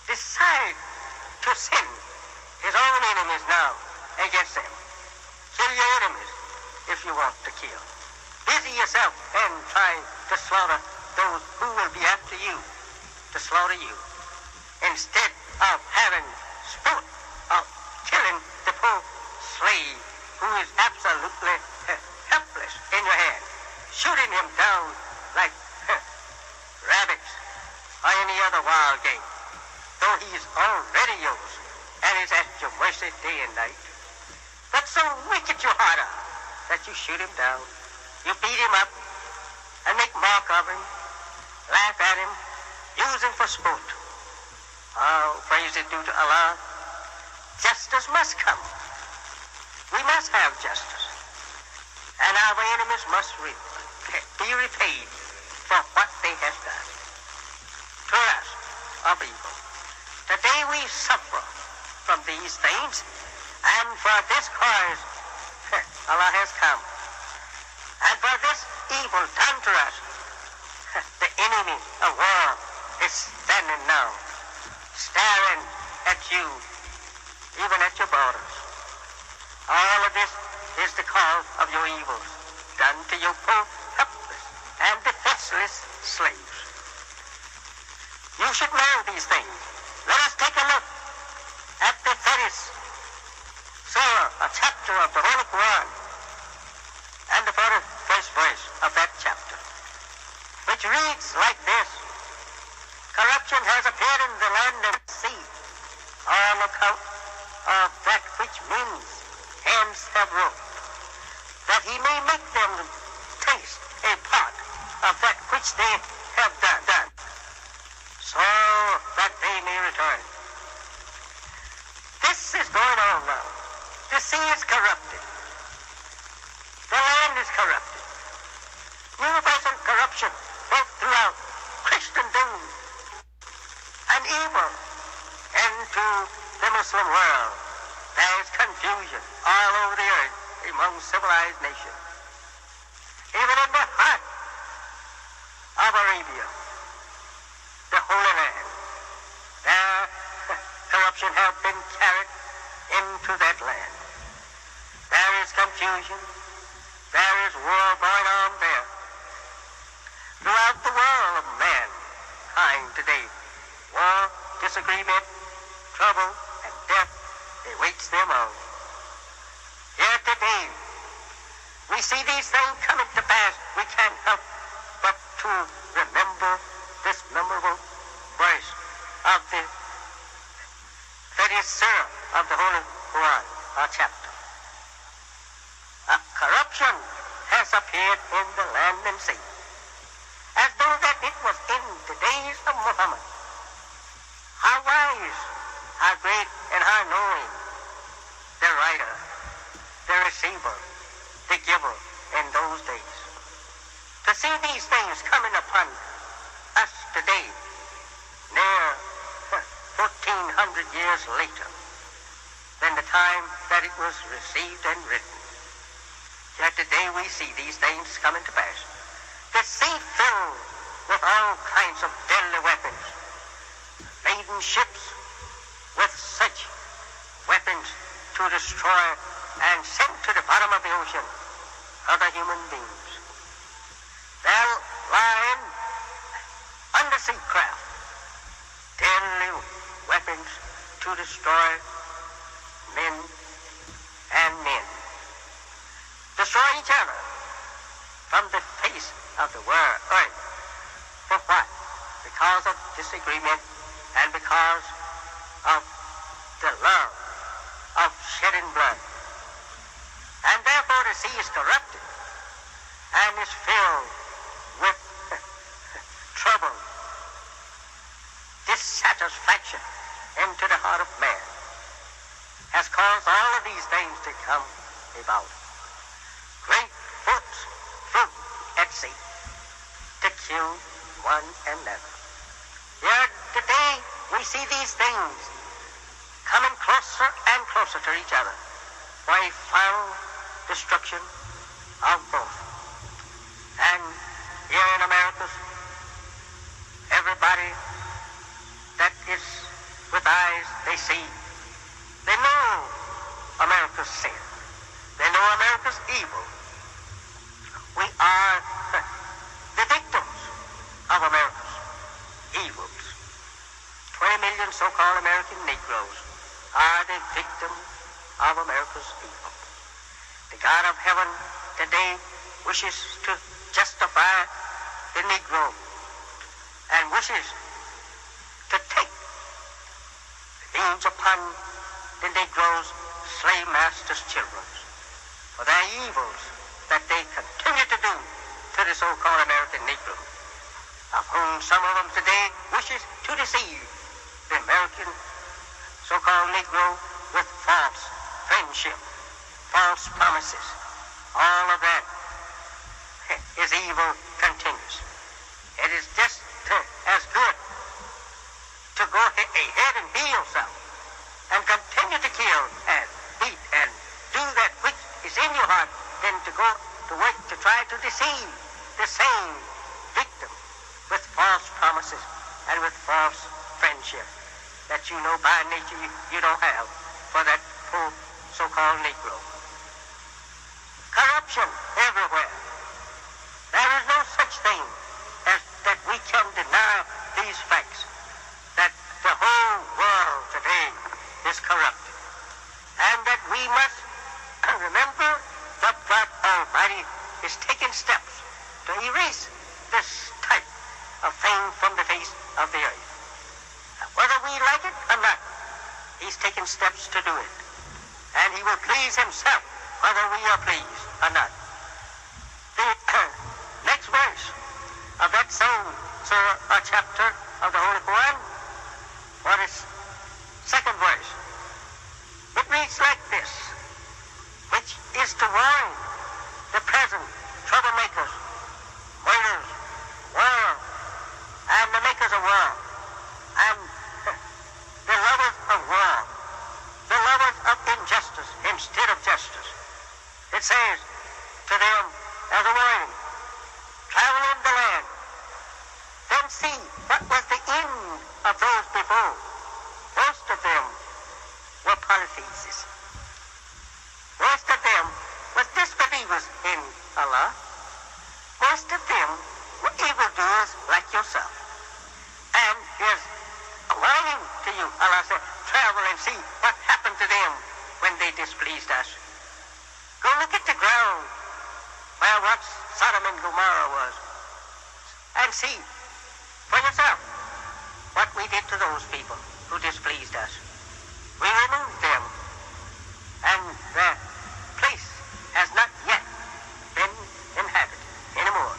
decide to send his own enemies now against them. Kill your enemies if you want to kill. Busy yourself in trying to slaughter those who will be after you, to slaughter you, instead of having sport of killing the poor slave who is absolutely helpless in your hand, shooting him down like rabbits or any other wild game, though he is already yours and is at your mercy day and night. But so wicked your heart are that you shoot him down, you beat him up and make mock of him, laugh at him, use him for sport. Oh, praise is due to Allah. Justice must come. We must have justice. And our enemies must be repaid for what they have done to us of evil. Today we suffer from these things, and for this cause Allah has come. And for this evil done to us, the enemy of war is standing now, staring at you, even at your borders. All of this is the cause of your evils done to your poor, helpless, and defenseless slaves. You should know these things. Let us take a look at the 30th surah, a chapter of the Holy Quran, and the 41st verse of that chapter, which reads like this: corruption has appeared in the land and sea on account of that which men's hands have wrought, that he may make them taste a part of that which they have done, so that they may return. This is going on now. The sea is corrupted. The land is corrupted. Universal corruption both throughout Christendom and even into the Muslim world. There is confusion all over the earth among civilized nations. Even in the heart of Arabia, the Holy Land, there corruption has been carried into that land. There is confusion. There is war going on there. Throughout the world of mankind today, war, disagreement, trouble, and death awaits them all. Here today, we see these things coming to pass. We can't help but to remember this memorable verse of the 30th surah of the Holy Quran, our chapter. Corruption has appeared in the land and sea, as though that it was in the days of Muhammad. How wise, how great, and how knowing the writer, the receiver, the giver in those days. To see these things coming upon us today, near 1400 years later than the time that it was received and written. Yet today we see these things coming to pass. The sea filled with all kinds of deadly weapons, laden ships with such weapons to destroy and sent to the bottom of the ocean other human beings. There lie in undersea craft, deadly weapons to destroy men and men. Destroy each other from the face of the world, earth. For what? Because of disagreement and because of the love of shedding blood. And therefore the sea is corrupted and is filled with trouble, dissatisfaction into the heart of man, has caused all of these things to come about. Great fruit at sea to kill one another. Yet today we see these things coming closer and closer to each other for a final destruction of both. And here in America, everybody that is with eyes, they see, they know America's sin. They know America's evil. We are the victims of America's evils. 20 million so-called American Negroes are the victims of America's evil. The God of heaven today wishes to justify the Negro and wishes to take revenge upon the Negroes, slave masters' children, for their evils that they continue to do to the so-called American Negro, of whom some of them today wishes to deceive the American so-called Negro with false friendship, false promises. All of that is evil continues. It is just as good to go ahead and be yourself and continue to kill and beat and do that which is in your heart than to go to work to try to deceive the same victim with false promises and with false friendship that you know by nature you don't have for that poor so-called Negro. Corruption everywhere. There is no such thing as that we can deny these facts, that the whole world today is corrupted, and that we must remember that God Almighty is taking steps to erase this type of thing from the face of the earth. Whether we like it or not, He's taking steps to do it, and He will please Himself whether we are pleased or not. The next verse of that same surah or chapter of the Holy Quran, what is second verse? It reads like this, which is to warn the present troublemakers, murderers, world, and the makers of war, and the lovers of war, the lovers of injustice instead of justice. It says to them as a warning, travel in the land, then see what was the end of those before. Most of them were polytheists. Most of them were disbelievers in Allah. Most of them were evildoers like yourself. And here's a warning to you. Allah said, travel and see what happened to them when they displeased us. Go look at the ground where what Sodom and Gomorrah was, and see for yourself what we did to those people who displeased us. We removed them, and their place has not yet been inhabited anymore.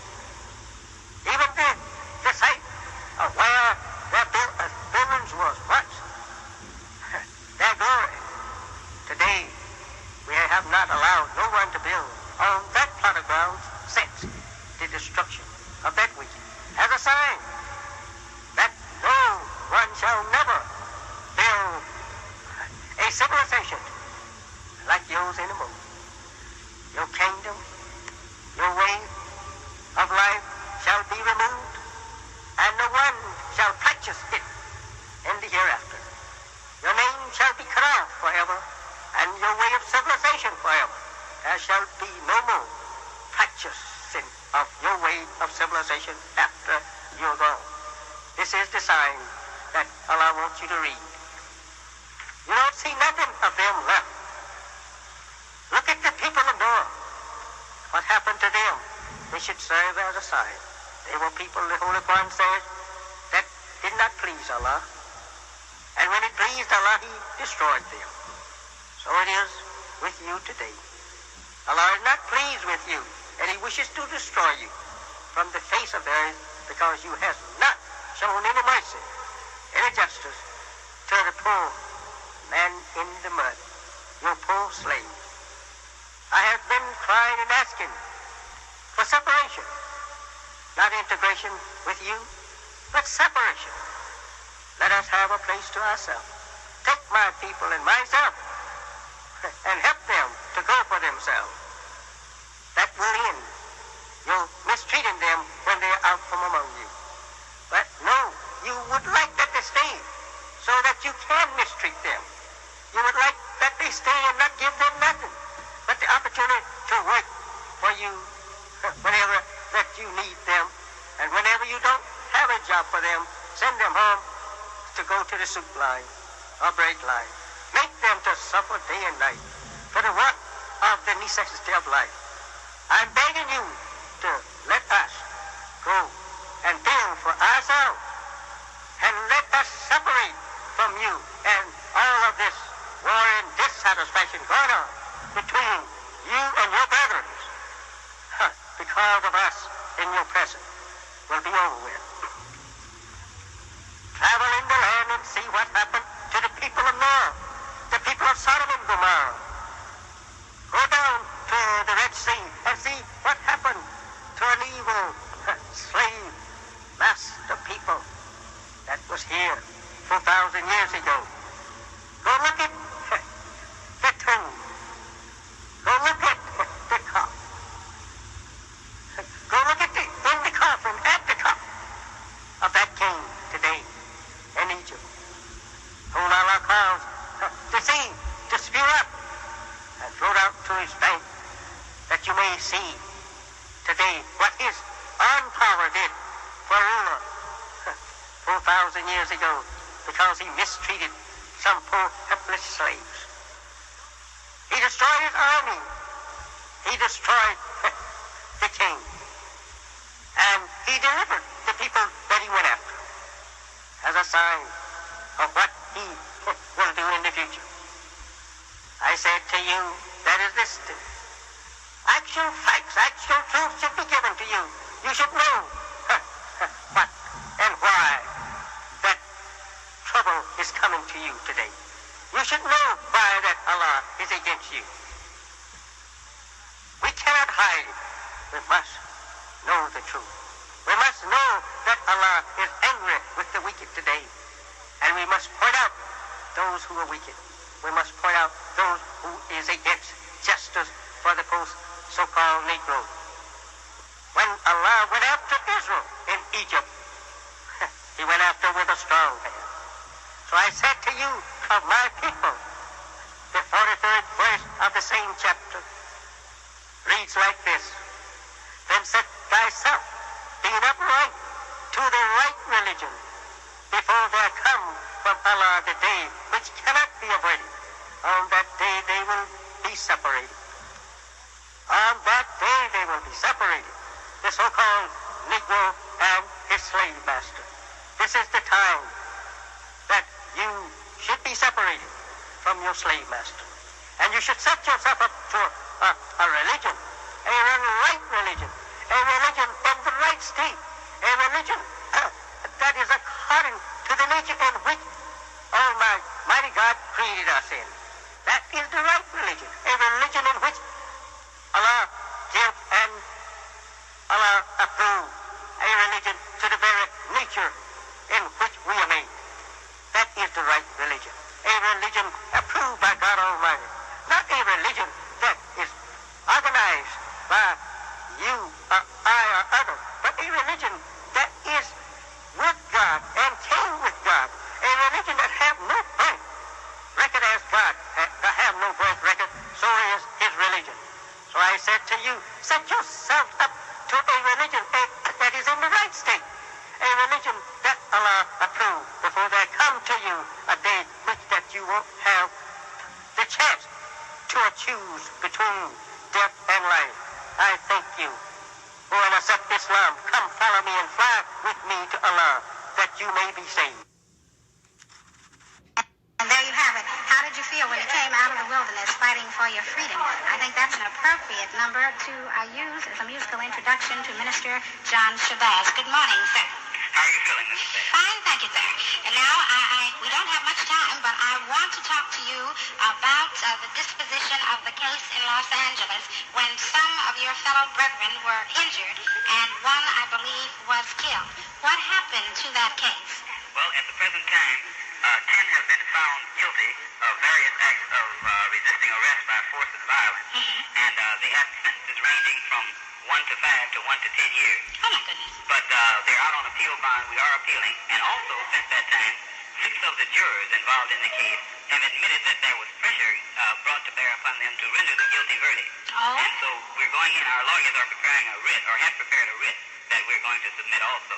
Even the site of where their buildings was once, their glory. Today, we have not allowed no one to build on that plot of ground since the destruction of that wicked, as a sign that no one shall never build a civilization like yours anymore. Your kingdom, your way of life shall be removed, and no one shall purchase it in the hereafter. Your name shall be cut off forever, and your your way of civilization forever. There shall be no more practicing of your way of civilization after you're gone. This is the sign that Allah wants you to read. You don't see nothing of them left. Look at the people of Noah. What happened to them? They should serve as a sign. They were people, the Holy Quran says, that did not please Allah. And when it pleased Allah, He destroyed them. So it is with you today. Allah is not pleased with you, and He wishes to destroy you from the face of the earth because you have not shown any mercy, any justice to the poor man in the mud, your poor slave. I have been crying and asking for separation, not integration with you, but separation. Let us have a place to ourselves. Take my people and myself and help them to go for themselves. That will end. You're mistreating them when they're out from among you. But no, you would like that they stay so that you can mistreat them. You would like that they stay and not give them nothing but the opportunity to work for you whenever that you need them. And whenever you don't have a job for them, send them home to go to the soup line or bread line. Make them to suffer day and night for the want of the necessity of life. I'm begging you to let us go and build for ourselves and let us separate from you and all of this war and dissatisfaction going on between you and your brethren because of us in your presence will be over with. Travel in the land and see what happened to the people of Noah, the people of Sodom and Gomorrah. Go down to the Red Sea and see what happened to an evil slave master people that was here 4,000 years ago. Go look at the tomb. Go look at the coffin. Go look at in the coffin at the top of that king today in Egypt, whom Allah calls the sea to spew up and float out to his bank, that you may see today what his own power did for a ruler 4,000 years ago because he mistreated some poor helpless slaves. He destroyed his army. He destroyed the king. And he delivered the people that he went after as a sign of what he will do in the future. I said to you, that is this. Actual facts, actual truth should be given to you. You should know what and why that trouble is coming to you today. You should know why that Allah is against you. We cannot hide it. We must know the truth. We must know that Allah is angry with the wicked today. And we must point out those who are wicked. We must point out those who is against justice for the so-called Negro. When Allah went after Israel in Egypt, he went after with a strong hand. So I said to you, of my people, the 43rd verse of the same chapter reads like this. Then set thyself, being upright, to the right religion, before there come from Allah the day which cannot be avoided. On that day they will be separated. On that day they will be separated. The so-called Negro and his slave master. This is the time that you should be separated from your slave master. And you should set yourself up to a religion, a right religion, a religion in the right state, a religion that is according to the nature in which Almighty God created us in. That is the right religion, a religion in which Allah gives and Allah approves, a religion to the very nature in which we are made. That is the right religion, a religion approved by God Almighty, not a religion that is organized by you or I or others, but a religion that is with God and came with God, a religion that have no birth record as God, have no birth record So I said to you, set yourself up to a religion that is in the right state, a religion that Allah approve, before there come to you a day which that you won't have the chance to choose between death and life. I thank you. Who will accept Islam, come follow me and fly with me to Allah, that you may be saved. And there you have it. How did you feel when you came out of the wilderness fighting for your freedom? I think that's an appropriate number to use as a musical introduction to Minister John Shabazz. Good morning, sir. How are you feeling, Mrs. Day? Fine, thank you, sir. And now, we don't have much time, but I want to talk to you about the disposition of the case in Los Angeles when some of your fellow brethren were injured and one, I believe, was killed. What happened to that case? Well, at the present time, 10 have been found guilty of various acts of resisting arrest by force of violence, and they have sentences ranging from 1 to 5 to 1 to 10 years. Oh, my goodness. But they're out on appeal bond. We are appealing, and also since that time, 6 of the jurors involved in the case have admitted that there was pressure brought to bear upon them to render the guilty verdict. Oh. And so we're going in. Our lawyers are preparing a writ, or have prepared a writ, that we're going to submit also.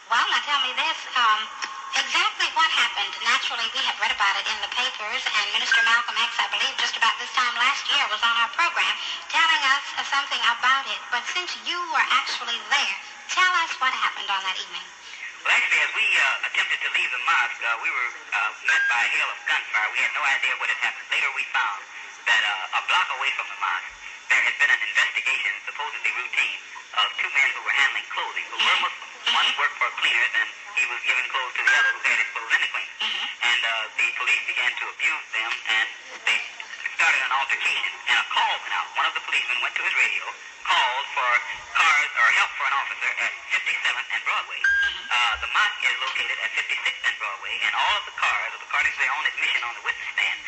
Well, now tell me this. Exactly what happened? Naturally, we have read about it in the papers, and Minister Malcolm X, I believe, just about this time last year was on our program telling us something about it. But since you were actually there, tell us what happened on that evening. Well, actually, as we attempted to leave the mosque, we were met by a hail of gunfire. We had no idea what had happened. Later, we found that a block away from the mosque, there had been an investigation, supposedly routine, of 2 men who were handling clothing, who were Muslims. One worked for cleaners, and he was giving clothes to the other who had his clothes in the cleaners. And the police began to abuse them, and they started an altercation, and a call went out. One of the policemen went to his radio, called for cars or help for an officer at 57th and Broadway. The mosque is located at 56th and Broadway, and all of the cars, according to their own admission on the witness stand,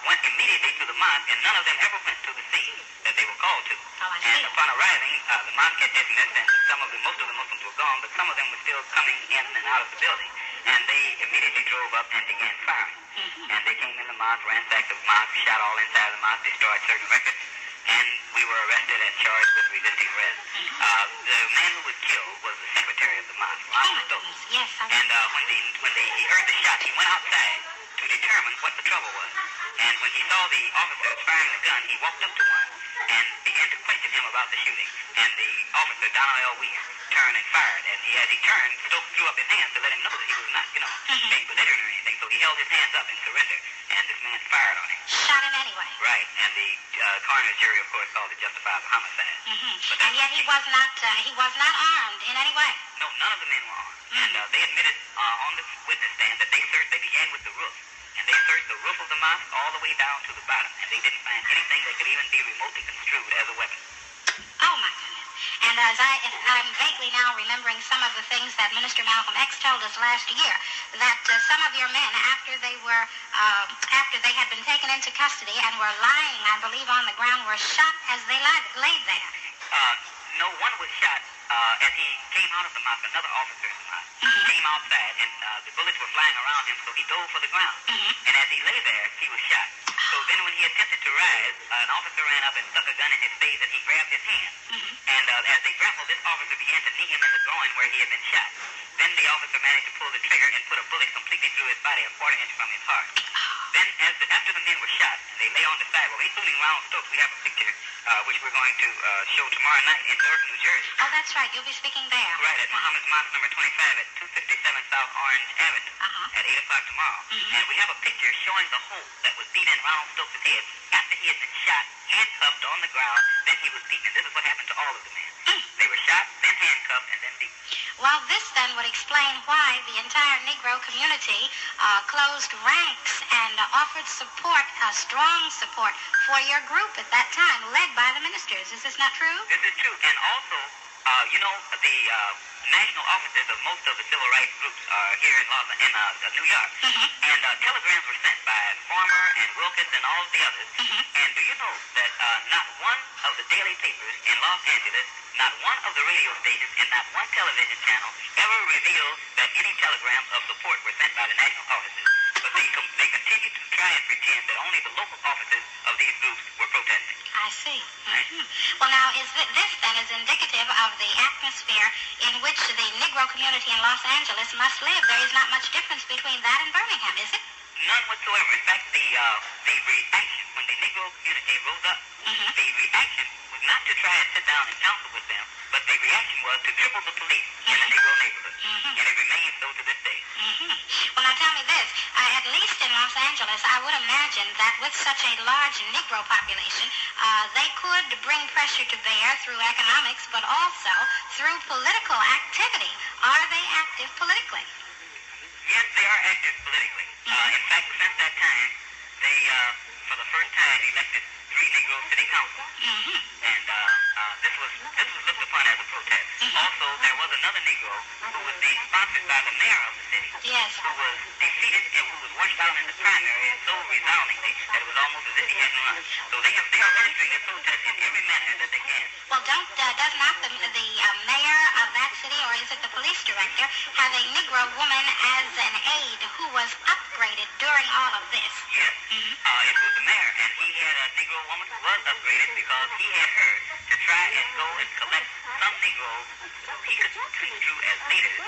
went immediately to the mosque, and none of them ever went to the scene that they were called to. And upon arriving, the mosque had dismissed, and most of the Muslims were gone, but some of them were still coming in and out of the building. And they immediately drove up and began firing. And they came in the mosque, ransacked the mosque, shot all inside the mosque, destroyed certain records, and we were arrested and charged with resisting arrest. The man who was killed was the secretary of the mosque, Ronald Stokes. Yes, I And when he heard the shot, he went outside to determine what the trouble was. And when he saw the officers firing the gun, he walked up to one and began to question him about the shooting. And the officer, Donald L. Weiss, turned and fired. And as he turned, Stokes threw up his hands to let him know that he was not, being belligerent or anything. So he held his hands up in surrender, and this man fired on him. shot him anyway. Right, and the coroner's jury, of course, called it justifiable homicide. But And yet he was not armed in any way. No, none of the men were armed. And they admitted on the witness stand that they began with the roof. And they searched the roof of the mosque all the way down to the bottom. And they didn't find anything that could even be remotely construed as a weapon. Oh, my goodness. And as I'm vaguely now remembering some of the things that Minister Malcolm X told us last year, that some of your men, after they had been taken into custody and were lying, I believe, on the ground, were shot as they laid there. No, one was shot as he came out of the mosque. Another officer in the mosque came outside, and the bullets were flying around him, so he dove for the ground. And as he lay there, he was shot. So then when he attempted to rise, an officer ran up and stuck a gun in his face, and he grabbed his hand. And as they grappled, this officer began to knee him in the groin where he had been shot. Then the officer managed to pull the trigger and put a bullet completely through his body, a quarter-inch from his heart. Then after the men were shot, and they lay on the sidewalk, including Ronald Stokes, we have a picture which we're going to show tomorrow night in Newark, New Jersey. Oh, that's right. You'll be speaking there. Right, at Muhammad's Mosque number 25 at 257 South Orange Avenue at 8 o'clock tomorrow. And we have a picture showing the hole that was beat in Ronald Stokes' head after he had been shot, handcuffed on the ground, then he was beaten. And this is what happened to all of the men. They were shot, then handcuffed, and then beaten. Well, this then would explain why the entire Negro community closed ranks and offered support, strong support, for your group at that time, led by the ministers. Is this not true? This is true. And also, the national offices of most of the civil rights groups are here in New York. And telegrams were sent by Farmer and Wilkins and all of the others. And do you know that not one of the daily papers in Los Angeles, not one of the radio stations, and not one television channel ever revealed that any telegrams of support were sent by the national offices? But they continued to try try and pretend that only the local officers of these groups were protesting. I see. Well, now, this then is indicative of the atmosphere in which the Negro community in Los Angeles must live. There is not much difference between that and Birmingham, is it? None whatsoever. In fact, the reaction when the Negro community rose up, the reaction was not to try and sit down and counsel with them, but the reaction was to triple the police in the Negro neighborhood, and it remains so to this day. Well, now tell me this. At least in Los Angeles, I would imagine that with such a large Negro population, they could bring pressure to bear through economics, but also through political activity. Are they active politically? Yes, they are active politically. In fact, since that time, they, for the first time, elected 3 Negro city councils. And this was looked upon as a protest. Also, there was another Negro who was being sponsored by the mayor of the city, Yes. who was defeated and who was washed out in the primary so resoundingly that it was almost as if he hadn't run. So they are registering their protest in every manner that they can. Well, does not the mayor of that city, or is it the police director, have a Negro woman as an aide who was upgraded during all of this? Yes, it was the mayor, and he had a Negro woman who was upgraded because he had her to try and go and collect some Negroes who he could construe as leaders who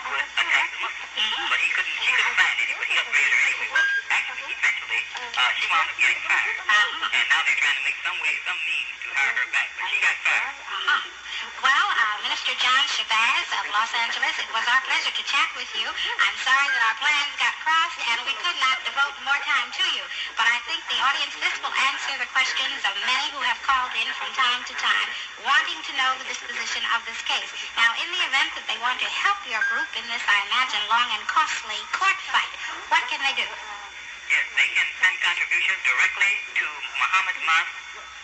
would attack the Muslims. But she couldn't find any, but he upgraded her anyway. Well, actually, eventually, she wound up getting fired. And now they're trying to make some means to hire her back, but she got fired. Well, Minister John Shabazz of Los Angeles, it was our pleasure to chat with you. I'm sorry that our plans got crossed and we could not devote more time to you. But I think the audience, this will answer the questions of many who have called in from time to time, wanting to know the disposition of this case. Now, in the event that they want to help your group in this, I imagine, long and costly court fight, what can they do? Yes, they can send contributions directly to Muhammad's Mosque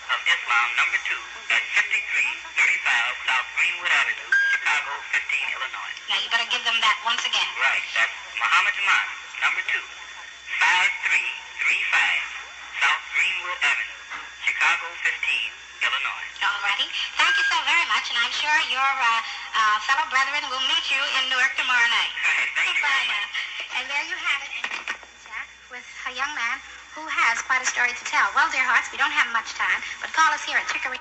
of Islam, number 2, at 5335 South Greenwood Avenue, Chicago, 15, Illinois. Now, you better give them that once again. Right, that's Muhammad's Mosque, number 2, 5335 South Greenwood Avenue, Chicago, 15, Illinois. Alrighty. Thank you so very much, and I'm sure your fellow brethren will meet you in Newark tomorrow night. Thank you very much. And there you have it, Jack, with a young man who has quite a story to tell. Well, dear hearts, we don't have much time, but call us here at Chicory.